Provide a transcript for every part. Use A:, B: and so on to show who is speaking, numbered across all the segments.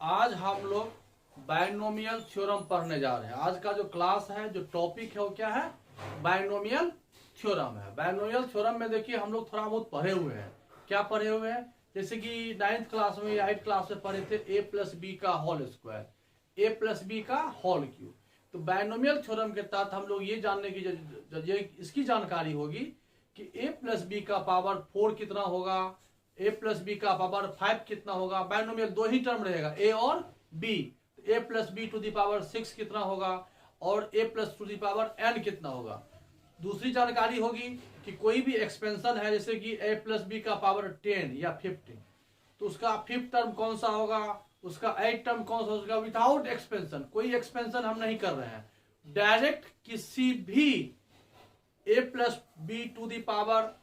A: आज हम लोग बायनोमियल थ्योरम पढ़ने जा रहे हैं। आज का जो क्लास है, जो टॉपिक है वो क्या है? बायनोमियल थ्योरम है। बायनोमियल थ्योरम में देखिए हम लोग थोड़ा बहुत पढ़े हुए हैं। क्या पढ़े हुए हैं? जैसे कि 9th क्लास में या 8th क्लास में पढ़े थे a प्लस बी का whole square, a plus B का होल क्यूब। तो बायनोमियल थ्योरम के तहत हम लोग ये जानने की इसकी जानकारी होगी कि a प्लस बी का पावर 4 कितना होगा, a प्लस बी का पावर 5 कितना होगा। बायनोमियल दो ही टर्म रहेगा, a और b। a plus B to the power 6 कितना होगा और a plus to the power n कितना होगा। दूसरी जानकारी होगी कि कोई भी एक्सपेंशन है, जैसे कि a प्लस बी का पावर 10 या 15, तो उसका 5th टर्म कौन सा होगा, उसका 8th टर्म कौन सा होगा, विदाउट एक्सपेंशन। कोई एक्सपेंशन हम नहीं कर रहे हैं, डायरेक्ट किसी भी a plus B to the power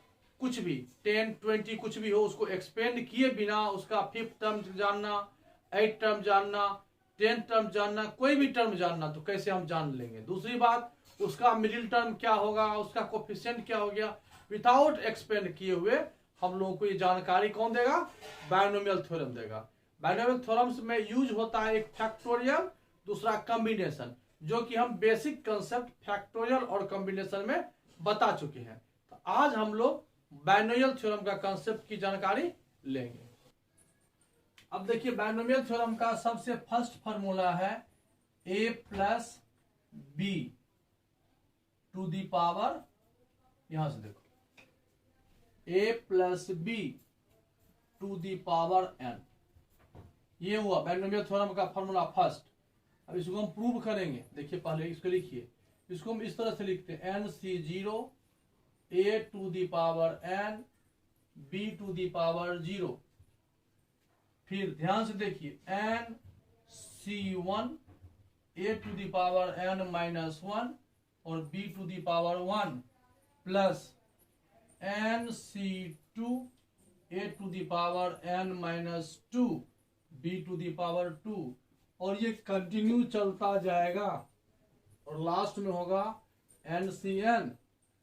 A: कुछ भी 10, 20 कुछ भी हो, उसको एक्सपेंड किए बिना उसका 5th टर्म जानना, 8th टर्म जानना, 10th टर्म जानना, कोई भी टर्म जानना, तो कैसे हम जान लेंगे। दूसरी बात, उसका मिडिल टर्म क्या होगा, उसका कोफिशिएंट क्या हो गया, विदाउट एक्सपेंड किए हुए हम लोगों को ये जानकारी कौन देगा? बायनोमियल थ्योरम देगा। बायनोमियल थ्योरम्स में यूज होता है एक फैक्टोरियल, दूसरा कॉम्बिनेशन, जो कि हम बेसिक कंसेप्ट फैक्टोरियल और कॉम्बिनेशन में बता चुके हैं। तो आज हम लोग बायनोमियल थ्योरम का कंसेप्ट की जानकारी लेंगे। अब देखिए, बायनोमियल थ्योरम का सबसे फर्स्ट फार्मूला है a plus B to the power, यहां से देखो, a plus B to the power n। ये हुआ बायनोमियल थ्योरम का फार्मूला फर्स्ट। अब इसको हम प्रूव करेंगे। देखिए, पहले इसको लिखिए, इसको हम इस तरह से लिखते हैं nc0 a to the power n b to the power 0। फिर ध्यान से देखिए, nc1 a to the power n minus 1 और b to the power 1 plus nc2 a to the power n minus 2 b to the power 2, और ये continue चलता जाएगा और लास्ट में होगा ncn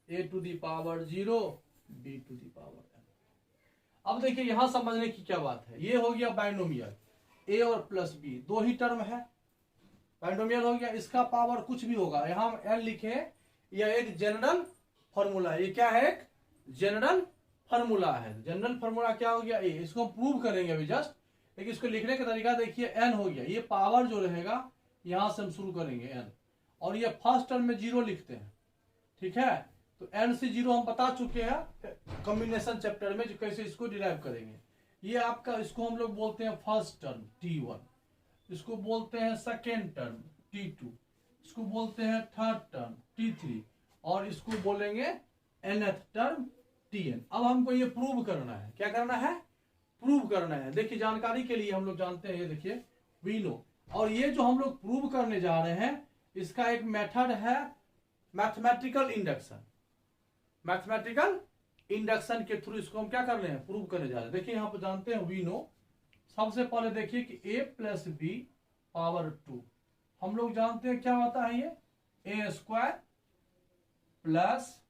A: a to the power 0 b to the power n। अब देखिए, यहां समझने की क्या बात है, ये हो गया बायनोमियल, a और प्लस b दो ही टर्म है, बायनोमियल हो गया। इसका पावर कुछ भी होगा, यहां n लिखे, यह एक जनरल फॉर्मूला है। ये क्या है? एक जनरल फॉर्मूला है। जनरल फॉर्मूला क्या हो गया? a। इसको हम प्रूव करेंगे अभी जस्ट, लेकिन इसको लिखने का तरीका देखिए, n हो गया, ये पावर जो रहेगा यहां से हम शुरू करेंगे n, और ये फर्स्ट टर्म में 0 लिखते हैं, ठीक है। तो n से 0 हम बता चुके हैं कॉम्बिनेशन चैप्टर में, जो कैसे इसको डिराइव करेंगे। ये आपका, इसको हम लोग बोलते हैं फर्स्ट टर्म t1, इसको बोलते हैं सेकेंड टर्म t2, इसको बोलते हैं थर्ड टर्म t3, और इसको बोलेंगे nth टर्म tn। अब हमको ये प्रूव करना है। क्या करना है? प्रूव करना है। देखिए, जानकारी के लिए हम लोग जानते हैं, ये देखिए वी नो, और ये जो हम लोग प्रूव करने जा रहे हैं, इसका एक मेथड है मैथमेटिकल इंडक्शन। मैथमेटिकल इंडक्शन के थ्रू इसको हम क्या कर रहे हैं? प्रूव करने जा रहे हैं। देखिए, यहां पर जानते हैं वी नो। सबसे पहले देखिए कि a प्लस बी पावर 2, हम लोग जानते हैं क्या होता है, ये a square plus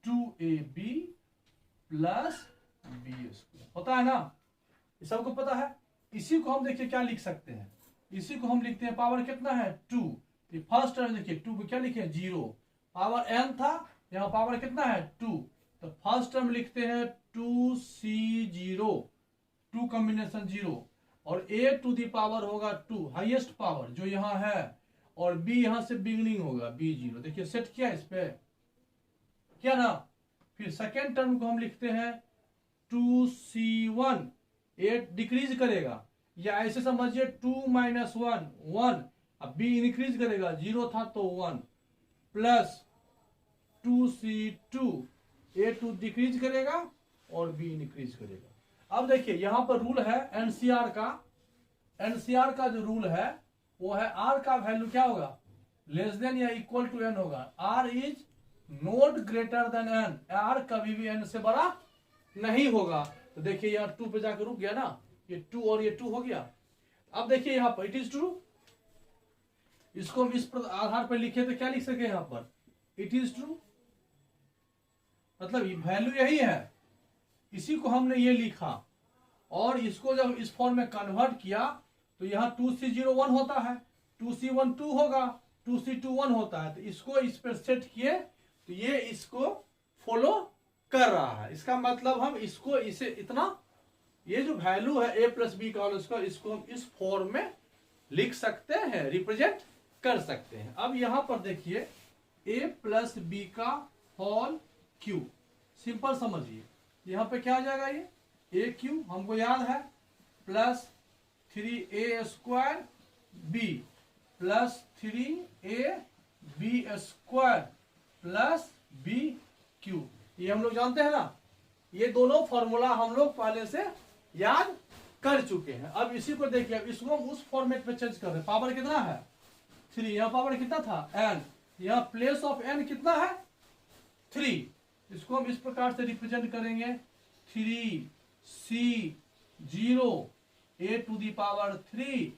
A: 2ab plus b square होता है ना, ये सबको पता है। इसी को हम देखिए क्या लिख सकते हैं, इसी को हम लिखते हैं, पावर कितना है? 2। ये फर्स्ट टर्म देखिए, 2 को क्या लिखे? 0। पावर n था, यहाँ पावर कितना है? 2। तो फर्स्ट टर्म लिखते हैं 2c0, 2 कॉम्बिनेशन 0, और a टू दी पावर होगा 2, हाईएस्ट पावर जो यहाँ है, और b यहां से बिगिनिंग होगा b0। देखिए सेट किया इस पे, क्या ना। फिर सेकेंड टर्म को हम लिखते हैं 2c1, 8 डिक्रीज करेगा, या ऐसे समझिए 2 माइनस 1 1, अब b इंक्रीज करेगा, 0 था तो 1, प्लस 2c2, a2 डिक्रीज करेगा और b इंक्रीज करेगा। अब देखिए, यहां पर रूल है एनसीआर का। एनसीआर का जो रूल है वो है r का वैल्यू क्या होगा? लेस देन या इक्वल टू n होगा। r is not greater than n, r कभी भी n से बड़ा नहीं होगा। तो देखिए, यहाँ 2 पे जाकर रुक गया ना, ये 2 और ये 2 हो गया। अब देखिए यहाँ पर इट इज ट्रू, इसको हम इस आधार पर लिखे तो क्या लिख सके यहाँ पर? इट इज ट्रू, मतलब वैल्यू यही है, इसी को हमने ये लिखा, और इसको जब इस फॉर्म में कन्वर्ट किया तो तो यहाँ 2C0 1 होता है, 2C1 2 होगा, 2C2 1 होता है। तो इसको इस पर सेट किए तो ये इसको फॉलो कर रहा है। इसका मतलब हम इसको इसे इतना, ये जो वैल्यू है a प्लस बी का उसका, इसको हम इस फॉर्म में लिख सकते हैं, रिप्रेजेंट कर सकते हैं। अब यहां पर देखिए a प्लस बी का होल क्यूब, सिंपल समझिए। यहां पे क्या आ जाएगा, ये a क्यूब हमको याद है, plus 3a² b plus 3ab² plus b cube, ये हम लोग जानते हैं ना। ये दोनों फॉर्मूला हम लोग पहले से याद कर चुके हैं। अब इसी को देखिए, अब इसको हम उस फॉर्मेट में चेंज कर रहे हैं। पावर कितना है 3, यहाँ पावर कितना था n, यहाँ प्लेस ऑफ n कितना है 3। इसको हम इस प्रकार से रिप्रेजेंट करेंगे 3C0 a to the power 3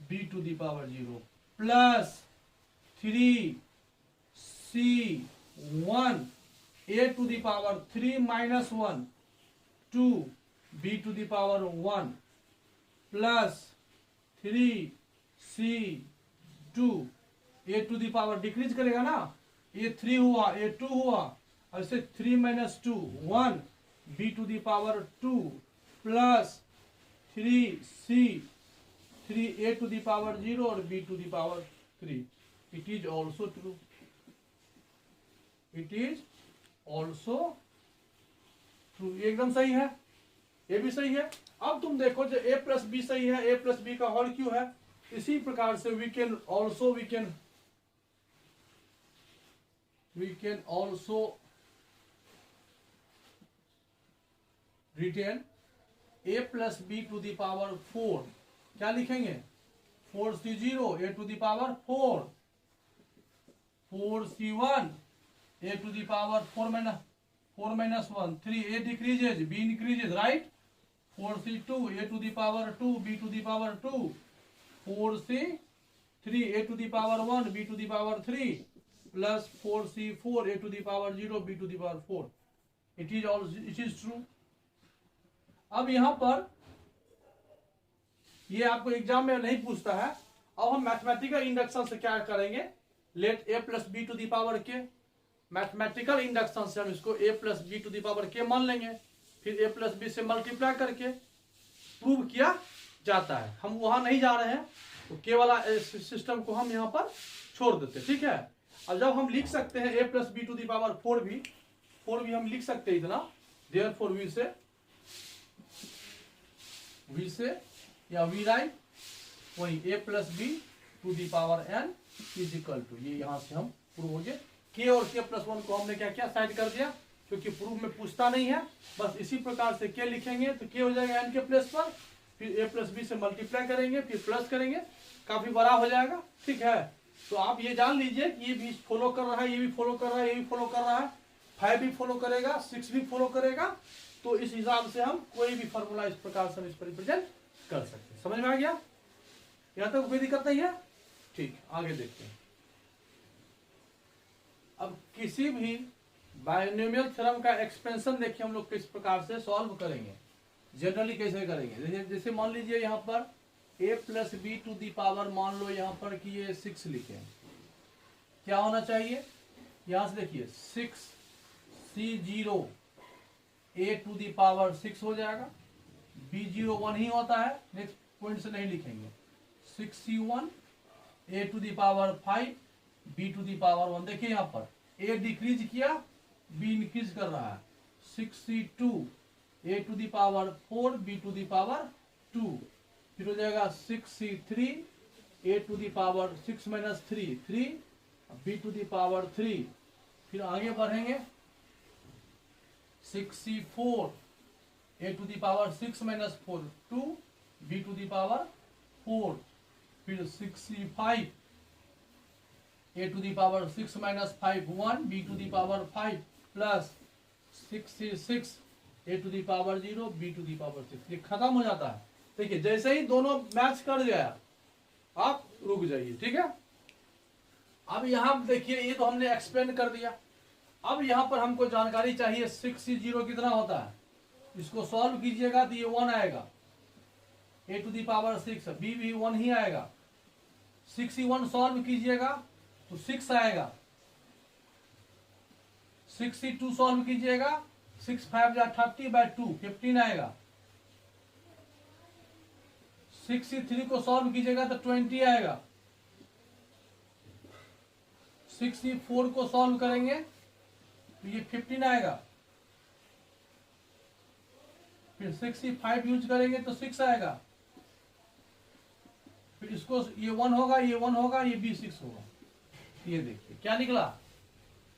A: b to the power 0 plus 3C1 a to the power 3 minus 1 2 b to the power 1 plus 3C2 a to the power decrease करेगा ना, ये 3 हुआ, ये 2 हुआ, ऐसे 3 minus 2 1 b to the power 2 plus 3C3 a to the power 0 और b to the power 3। It is also true, it is also true, एकदम सही है, ये भी सही है। अब तुम देखो जो a प्लस बी सही है, a प्लस बी का होल क्यों है, इसी प्रकार से we can also written a plus B to the power 4, क्या लिखेंगे 4C0 a to the power 4, 4C1 a to the power 4 minus 1 3, a decreases b increases, right, 4C2 a to the power 2 b to the power 2, 4C3 a to the power 1 b to the power 3 plus 4C4 a to the power 0 b to the power 4। it is true। अब यहां पर ये आपको exam में नहीं पूछता है। अब हम मैथमेटिकल इंडक्शन से क्या करेंगे, let a plus B to the power K, mathematical induction से हम इसको a plus B to the power K मान लेंगे, फिर a प्लस बी से मल्टीप्लाई करके प्रूव किया जाता है। हम वहां नहीं जा रहे हैं, तो के वाला सिस्टम को हम यहां पर छोड़ देते हैं, ठीक है। अब जब हम लिख सकते हैं a plus B to the power 4 भी हम लिख सकते हैं इतना, देयरफॉर वी से या वी राइट वही a plus B to the power n is equal to, ये यहां से हम प्रूव हो गए। k और k प्लस 1 को हमने क्या किया, साइड कर दिया, क्योंकि प्रूफ में पूछता नहीं है। बस इसी प्रकार से k लिखेंगे तो k हो जाएगा n के प्लेस पर, फिर a प्लस बी से मल्टीप्लाई करेंगे, फिर प्लस करेंगे, काफी बड़ा हो जाएगा, ठीक है। तो आप ये जान लीजिए कि ये भी फॉलो कर रहा है, ये भी फॉलो कर रहा है, ये भी फॉलो कर रहा है, 5 भी फॉलो करेगा, 6 भी फॉलो करेगा। तो इस हिसाब से हम कोई भी फॉर्मूला इस प्रकार से हम इस पर रिप्रेजेंट कर सकते हैं। समझ में आ गया, यहाँ तक कोई दिक्कत नहीं है, ठीक। आगे देखते हैं। अब किसी भी बायनोमियल थ्योरम का एक्सपेंशन देखिए हम लोग किस प्रकार से सॉल्व करेंगे, जनरली कैसे करेंगे। जैसे मान लीजिए यहाँ पर a plus B to the power, मान लो यहाँ पर कि ये 6 लिखे, क्या होना चाहिए, यहाँ से देखिए 6C0 a to the power 6 हो जाएगा, b0 1 ही होता है, नेक्स्ट पॉइंट से नहीं लिखेंगे। 6C1 a to the power 5 b to the power 1, देखिए यहाँ पर a डिक्रीज किया, b इंक्रीज कर रहा है। 6C2 a to the power 4 b to the power 2, फिर हो जाएगा 6C3 a to the power 6 minus 3 b to the power 3, फिर आगे बढ़ेंगे 6C4 a to the power 6 minus 4 2 b to the power 4, फिर 6C5 a to the power 6 minus 5 1 b to the power 5 plus 6C6 a to the power 0 b to the power 6। ये खत्म हो जाता है। देखिए जैसे ही दोनों मैच कर गया आप रुक जाइए, ठीक है। अब यहां देखिए ये तो हमने एक्सप्लेन कर दिया। अब यहां पर हमको जानकारी चाहिए 6C0 कितना होता है, इसको सॉल्व कीजिएगा तो ये 1 आएगा, a to the power 6, b भी 1 ही आएगा। 6c1 सॉल्व कीजिएगा तो 6 आएगा। 6c2 सॉल्व कीजिएगा, 6 5 जा 30/2 15 आएगा। 6c3 को सॉल्व कीजिएगा तो 20 आएगा। 6c4 को सॉल्व करेंगे तो ये 15 आएगा। फिर 6c5 यूज करेंगे तो 6 आएगा। फिर इसको ये 1 होगा, ये 1 होगा, ये b 6 होगा। ये देखिए क्या निकला,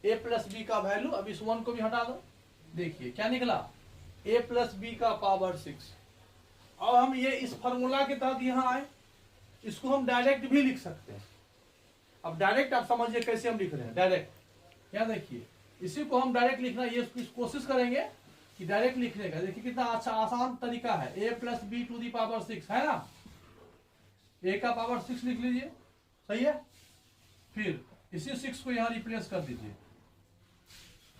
A: a प्लस बी का वैल्यू, अब इस 1 को भी हटा दो, देखिए क्या निकला, a प्लस बी का पावर 6। अब हम ये इस फॉर्मूला के तहत यहाँ आए, इसको हम डायरेक्ट भी लिख सकते हैं। अब डायरेक्ट आप समझिए कैसे हम लिख रहे हैं डायरेक्ट। यहाँ देखिए इसी को हम डायरेक्ट लिखना, ये कोशिश करेंगे कि डायरेक्ट लिखने का। देखिए कितना अच्छा आसान तरीका है। a plus B to the power 6 है ना, a का पावर 6 लिख लीजिए, सही है। फिर इसी 6 को यहाँ रिप्लेस कर दीजिए।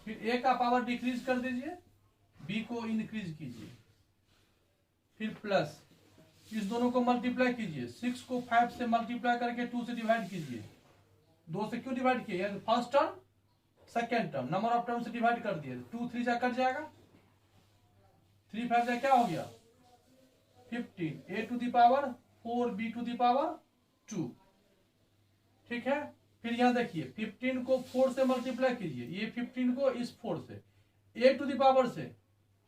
A: फिर a का पावर डिक्रीज कर दीजिए, b को इंक्रीज कीजिए। फिर प्लस इस दोनों को मल्टीप्लाई कीजिए। 6 को 5 से मल्टीप्लाई करके 2 से डिवाइड कीजिए। 2 से क्यों डिवाइड किए, first term second term, number of term से डिवाइड कर दिए। 2 3 जा कट जाएगा, 3 5 जा क्या हो गया 15, a to the power 4 b to the power 2। ठीक है। फिर यहां देखिए 15 को 4 से मल्टीप्लाई कीजिए, ये 15 को इस 4 से, a टू दी पावर से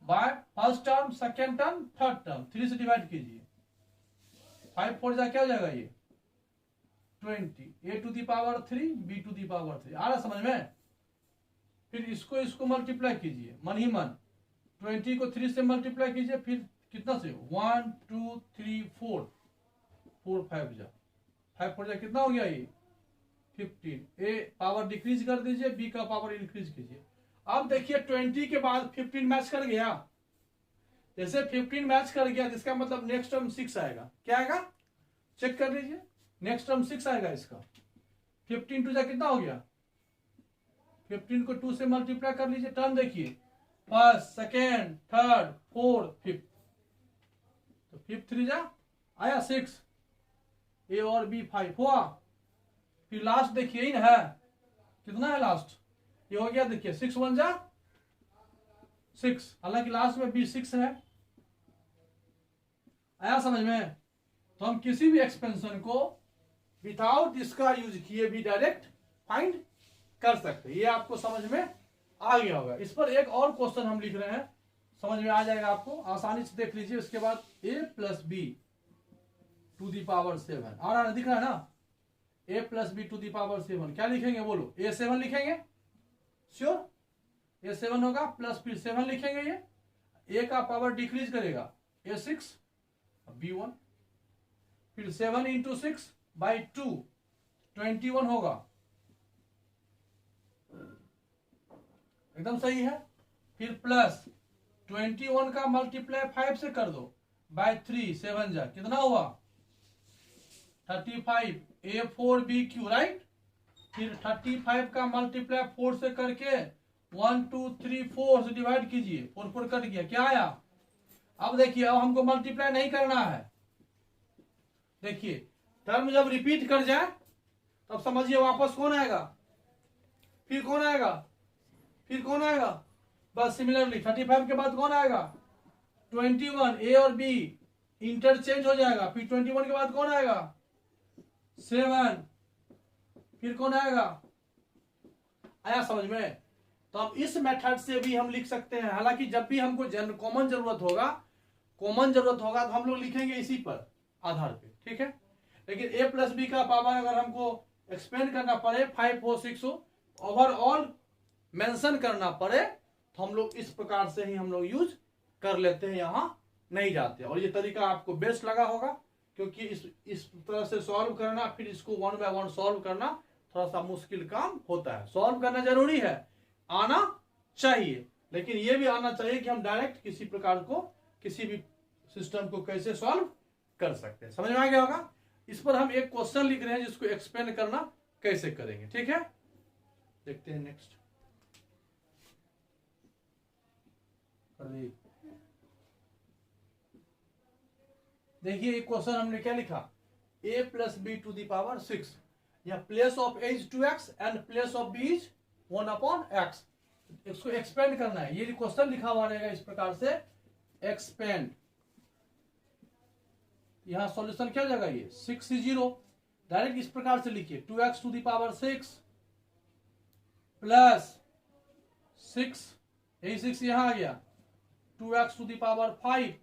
A: by first term second term third term 3 से डिवाइड कीजिए। 5 4 जा क्या हो जाएगा ये 20, a to the power 3 b to the power 3। आ रहा समझ में। फिर इसको मल्टीप्लाई कीजिए मन ही मन। 20 को 3 से मल्टीप्लाई कीजिए, फिर कितना से 1 2 3 4 4 5 जा 5 4 जा कितना हो गया ये 15। a पावर डिक्रीज कर दीजिए, b का पावर इंक्रीज कीजिए। अब देखिए 20 के बाद 15 मैच कर गया। जैसे 15 मैच कर गया इसका मतलब नेक्स्ट टर्म 6 आएगा। क्या आएगा चेक कर लीजिए, नेक्स्ट टर्म 6 आएगा इसका। 15 टू जा कितना हो गया 15 को 2 से मल्टीप्लाई कर लीजिए। टर्म देखिए first second third fourth fifth, तो फिफ्थ 3 जा आया 6, a और b 5 हुआ। फिर लास्ट देखिए ही है कितना है लास्ट, ये हो गया देखिए 6 1 जा 6, हालांकि लास्ट में b 6 है। आया समझ में। तो हम किसी भी एक्सपेंशन को विदाउट इसका यूज किए भी डायरेक्ट फाइंड कर सकते हैं। ये आपको समझ में आ गया होगा। इस पर एक और क्वेश्चन हम लिख रहे हैं, समझ में आ जाएगा आपको, आसानी से देख लीजिए। इसके बाद a plus B to the power 7 आ रहा है, दिख रहा है ना, a plus B to the power 7 क्या लिखेंगे बोलो, a7 लिखेंगे श्योर, a7 होगा प्लस फिर 7 लिखेंगे। ये a का पावर डिक्रीज करेगा a6 b1, फिर 7 इंटू 6 बाई 2 21 होगा, एकदम सही है। फिर प्लस 21 का मल्टीप्लाई 5 से कर दो बाय 3 7 जा कितना हुआ 35 a4bq राइट। फिर 35 का मल्टीप्लाई 4 से करके 1 2 3 4 से डिवाइड कीजिए, 4 4 कट गया, क्या आया। अब देखिए अब हमको मल्टीप्लाई नहीं करना है। देखिए टर्म जब रिपीट कर जाए तब समझिए वापस कौन आएगा, फिर कौन आएगा, फिर कौन आएगा, बस सिमिलरली 35 के बाद कौन आएगा 21, ए और बी इंटरचेंज हो जाएगा। फिर 21 के बाद कौन आएगा 7, फिर कौन आएगा। आया समझ में। तो अब इस मेथड से भी हम लिख सकते हैं। हालांकि जब भी हमको कॉमन जरूरत होगा तो हम लोग लिखेंगे इसी पर आधार पे, ठीक है। लेकिन a प्लस बी का पावर अगर हमको एक्सपेंड करना पड़े 5 हो 6 हो ओवरऑल मेंशन करना पड़े तो हम लोग इस प्रकार से ही हम लोग यूज कर लेते हैं, यहां नहीं जाते। और ये तरीका आपको बेस्ट लगा होगा, क्योंकि इस तरह से सॉल्व करना फिर इसको 1 बाय 1 सॉल्व करना थोड़ा सा मुश्किल काम होता है। सॉल्व करना जरूरी है, आना चाहिए, लेकिन ये भी आना चाहिए कि हम डायरेक्ट किसी प्रकार को किसी भी सिस्टम को कैसे सॉल्व कर सकते हैं। समझ में आ गया होगा। इस पर हम एक क्वेश्चन लिख रहे हैं जिसको एक्सप्लेन करना कैसे करेंगे, ठीक है। देखते हैं नेक्स्ट। देखिए क्वेश्चन हमने क्या लिखा, a plus B to the power 6, या place of a is 2x and place of b is 1/x। इसको एक्सपेंड करना है, ये क्वेश्चन लिखा हुआ रहेगा इस प्रकार से, एक्सपेंड। यहां सॉल्यूशन क्या हो जाएगा, ये 6 0, डायरेक्ट इस प्रकार से लिखिए 2x to the power 6 plus 6, यही 6 यहां आ गया, 2x to the power 5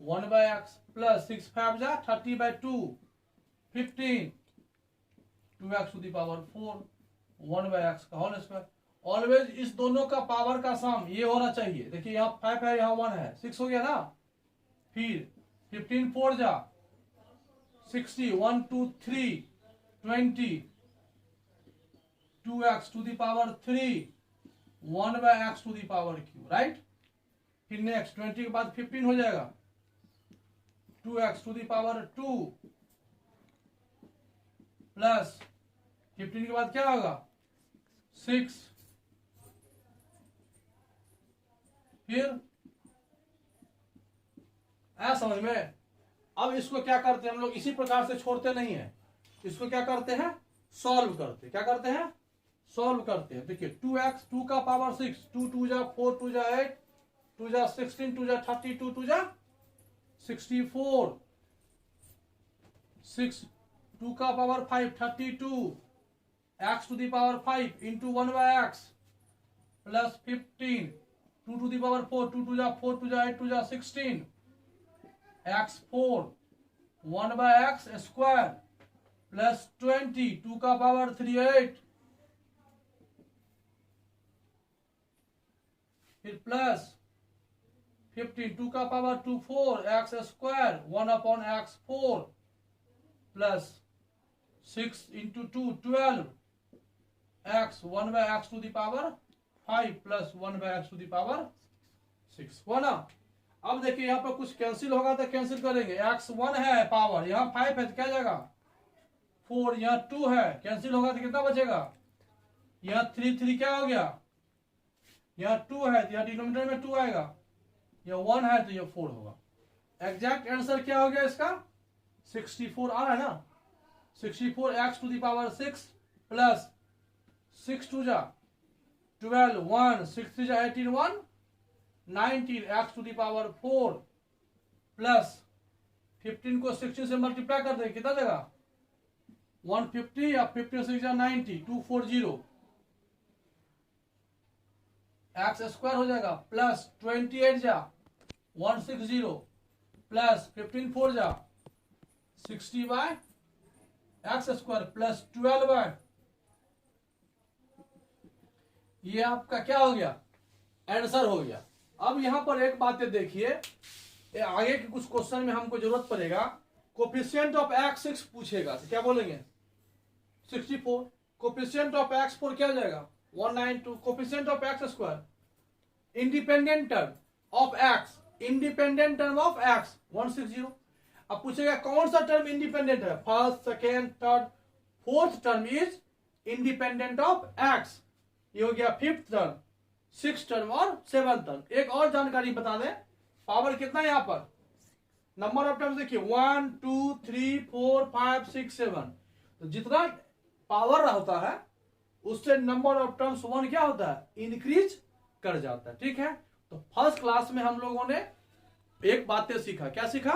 A: 1/x plus 6 5 जा 30/2 15, 2x to the power 4 1/x का होल स्क्वायर। ऑलवेज इस दोनों का पावर का सम ये होना चाहिए। देखिए यहाँ 5 है, यहाँ 1 है, 6 हो गया ना, फिर 15 4 जा 60 1 2 3 20, 2x to the power 3 1/x to the power Q, right. फिर नेक्स्ट 20 के बाद 15 हो जाएगा, 2x to the power 2 plus 15 के बाद क्या होगा 6, फिर समझ में। अब इसको क्या करते हैं हम लोग, इसी प्रकार से छोड़ते नहीं है, इसको क्या करते हैं, सॉल्व करते हैं। क्या करते हैं, सॉल्व करते हैं। देखिए 2x 2 का पावर 6, 2 2 जा 4 2 जा 8 2 जा 16 2 जा 32 2 जा 64, 6 2 का power 5 32, x to the power 5 into 1/x plus 15, 2 to the power 4 2 2 जा 4 2 जा 8 2 जा 16, x 4 1/x स्क्वायर प्लस 20, 2 का पावर 3 8, फिर प्लस 15, 2 का power 2 4 x square 1/x 4 plus 6 into 2 12, x 1/x to the power 5 plus 1/x to the power 6 हुआ ना। अब देखिए यहाँ पर कुछ कैंसिल होगा तो कैंसिल करेंगे, x 1 है पावर, यहाँ 5 है तो क्या जाएगा 4, यहाँ 2 है, कैंसिल होगा तो कितना बचेगा, यहाँ 3 3 क्या हो गया, यहाँ 2 है तो यहाँ डिनोमिनेटर में 2 आएगा, यहाँ 1 है तो ये 4 होगा। एग्जैक्ट आंसर क्या हो गया इसका 64 आ रहा है ना, 64 x to the power 6 plus 6 2 जा 12 1 6 3 जा 18 1 19 x to the power 4 plus 15 को 16 से मल्टीप्लाई कर देंगे कितना देगा 150, या 15 6 जा 90 240, x स्क्वायर हो जाएगा प्लस 28 जा 160 प्लस 15 4 जा 60/x स्क्वायर प्लस 12, ये आपका क्या हो गया, आंसर हो गया। अब यहां पर एक बात देखिए, आगे के कुछ क्वेश्चन में हमको जरूरत पड़ेगा, कोफिशिएंट ऑफ x6 पूछेगा तो क्या बोलेंगे 64, कोफिशिएंट ऑफ x4 क्या हो जाएगा 192, coefficient of x square independent term of x, independent term of x 160। अब पूछेगा कौन सा टर्म इंडिपेंडेंट है, first second third fourth term is independent of x, ये हो गया फिफ्थ टर्म, सिक्स टर्म और सेवन टर्म। एक और जानकारी बता दें, पावर कितना है यहाँ पर, नंबर ऑफ टर्म्स देखिए 1 2 3 4 5 6 7, तो जितना पावर होता है उससे नंबर ऑफ टर्म्स 1 क्या होता है, इंक्रीज कर जाता है। ठीक है, तो फर्स्ट क्लास में हम लोगों ने एक बातें सीखा, क्या सीखा,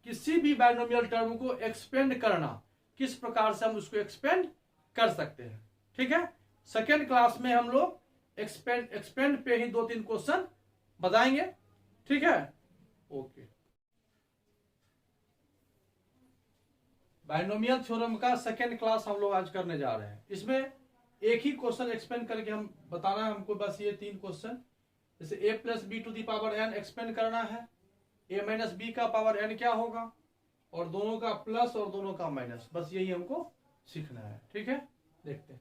A: किसी भी बाइनोमियल टर्म को एक्सपेंड करना, किस प्रकार से हम उसको एक्सपेंड कर सकते हैं। ठीक है, सेकेंड क्लास में हम लोग एक्सपेंड पे ही 2-3 क्वेश्चन बताएंगे। ठीक है, ओके। बाइनोमियल थ्योरम का सेकेंड क्लास हम लोग आज करने जा रहे हैं। इसमें एक ही क्वेश्चन एक्सपेंड करके हम बताना है हमको, बस ये 3 क्वेश्चन। जैसे a plus B to the power n expand करना है, a माइनस बी का पावर n क्या होगा, और दोनों का प्लस और दोनों का माइनस, बस यही हमको सीखना है। ठीक है, देखते हैं।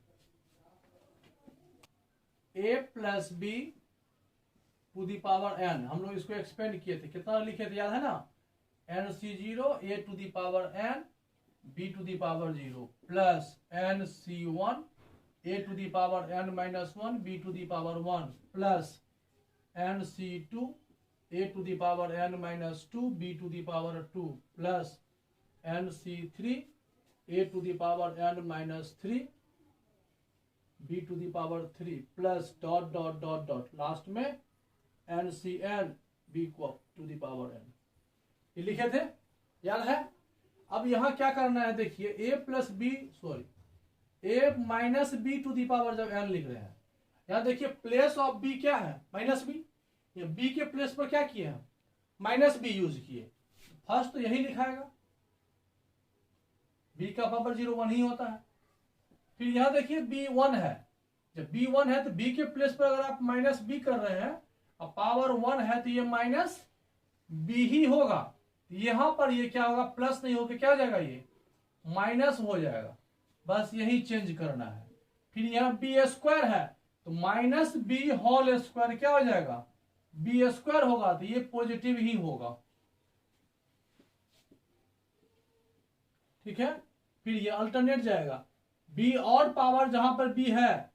A: a plus B to the power n, हम लोग इसको एक्सपेंड किए थे, कितना लिखे थे याद है ना, nc0 a to the power n b to the power 0 plus nc1 a to the power n minus 1 b to the power 1 plus nc2 a to the power n minus 2 b to the power 2 plus nc3 a to the power n minus 3 b to the power 3 plus dot dot dot dot last में ncn b to the power n। ये लिखे थे, याद है। अब यहां क्या करना है, देखिए a plus b a minus b to the power जब n लिख रहे हैं, यहां देखिए प्लेस ऑफ b क्या है, माइनस बी। ये b के प्लेस पर क्या किए हैं, माइनस बी यूज किए। फर्स्ट तो यही लिखाएगा, b का पावर 0 1 ही होता है। फिर यहां देखिए b 1 है, जब b 1 है तो b के प्लेस पर अगर आप माइनस b कर रहे हैं और पावर 1 है तो ये माइनस b ही होगा। यहां पर ये क्या होगा, प्लस नहीं होकर क्या हो जाएगा, ये माइनस हो जाएगा। बस यही चेंज करना है। फिर यहां बी स्क्वायर है तो माइनस बी होल स्क्वायर क्या हो जाएगा, बी स्क्वायर होगा तो ये पॉजिटिव ही होगा, ठीक है। फिर ये अल्टरनेट जाएगा, बी और पावर जहां पर बी है